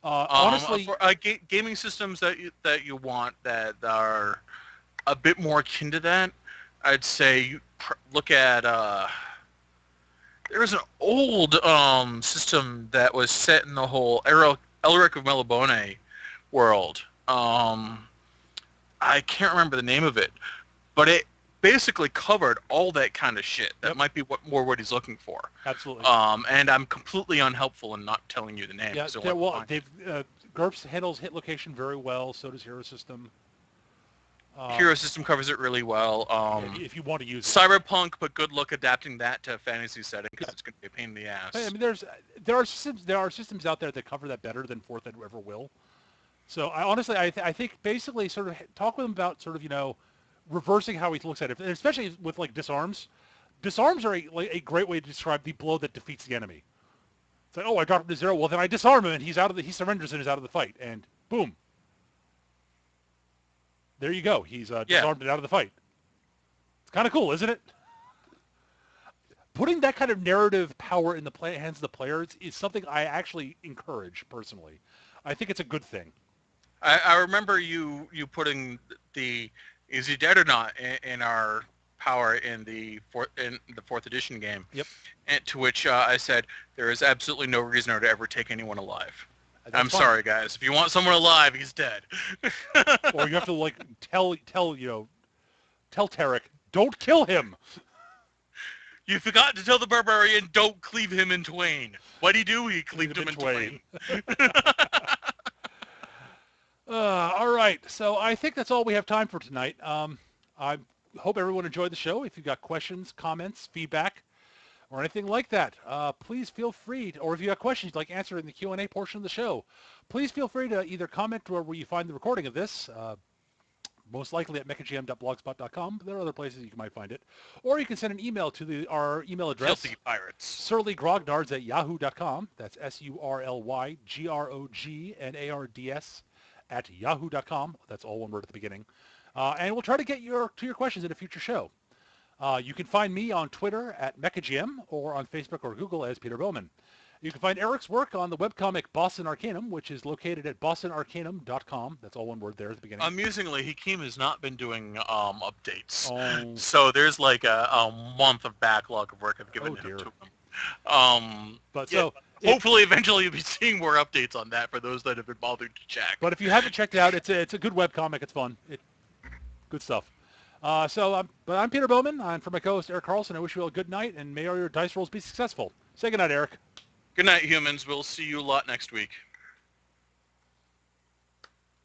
Honestly, for gaming systems that you want that are a bit more akin to that, I'd say you look at there was an old system that was set in the whole Elric of Melibone world. I can't remember the name of it, but it basically covered all that kind of shit. That might be what he's looking for. Absolutely. And I'm completely unhelpful in not telling you the name. Yeah, GURPS handles hit location very well. So does Hero System. Hero System covers it really well. If you want to use Cyberpunk, but good luck adapting that to a fantasy setting because it's going to be a pain in the ass. I mean, there are systems out there that cover that better than 4th Ed ever will. So I think basically sort of talk with him about sort of reversing how he looks at it, and especially with like disarms. Disarms are a great way to describe the blow that defeats the enemy. It's like, oh, I dropped him to 0. Well, then I disarm him, and he surrenders and is out of the fight, and boom. There you go. He's disarmed and out of the fight. It's kind of cool, isn't it? Putting that kind of narrative power in the hands of the players is something I actually encourage personally. I think it's a good thing. I remember you putting the is he dead or not in our power in the fourth edition game. Yep. And to which I said there is absolutely no reason to ever take anyone alive. I'm fine. Sorry, guys. If you want someone alive, he's dead. Or you have to like tell Tarek, don't kill him. You forgot to tell the barbarian, don't cleave him in twain. What'd he do? He cleaved him in twain. All right, so I think that's all we have time for tonight. hope everyone enjoyed the show. If you've got questions, comments, feedback, or anything like that, please feel free to, or if you have questions you'd like answered in the Q&A portion of the show, please feel free to either comment where you find the recording of this, most likely at mechagm.blogspot.com, but there are other places you might find it. Or you can send an email to our email address, Filthy pirates. surlygrognards@yahoo.com. That's surlygrognards @yahoo.com. That's all one word at the beginning. And we'll try to get to your questions in a future show. You can find me on Twitter at mechagm or on Facebook or Google as Peter Bowman. You can find Eric's work on the webcomic Boston Arcanum, which is located at bostonarcanum.com. That's all one word there at the beginning. Amusingly, Hakeem has not been doing updates. Oh. So there's like a month of backlog of work I've given to him. But yeah, hopefully eventually you'll be seeing more updates on that for those that have been bothered to check. But if you haven't checked it out, it's a good webcomic. It's fun. Good stuff. But I'm Peter Bowman. I'm for my co-host Eric Carlson. I wish you all a good night, and may all your dice rolls be successful. Say good night, Eric. Good night, humans. We'll see you a lot next week.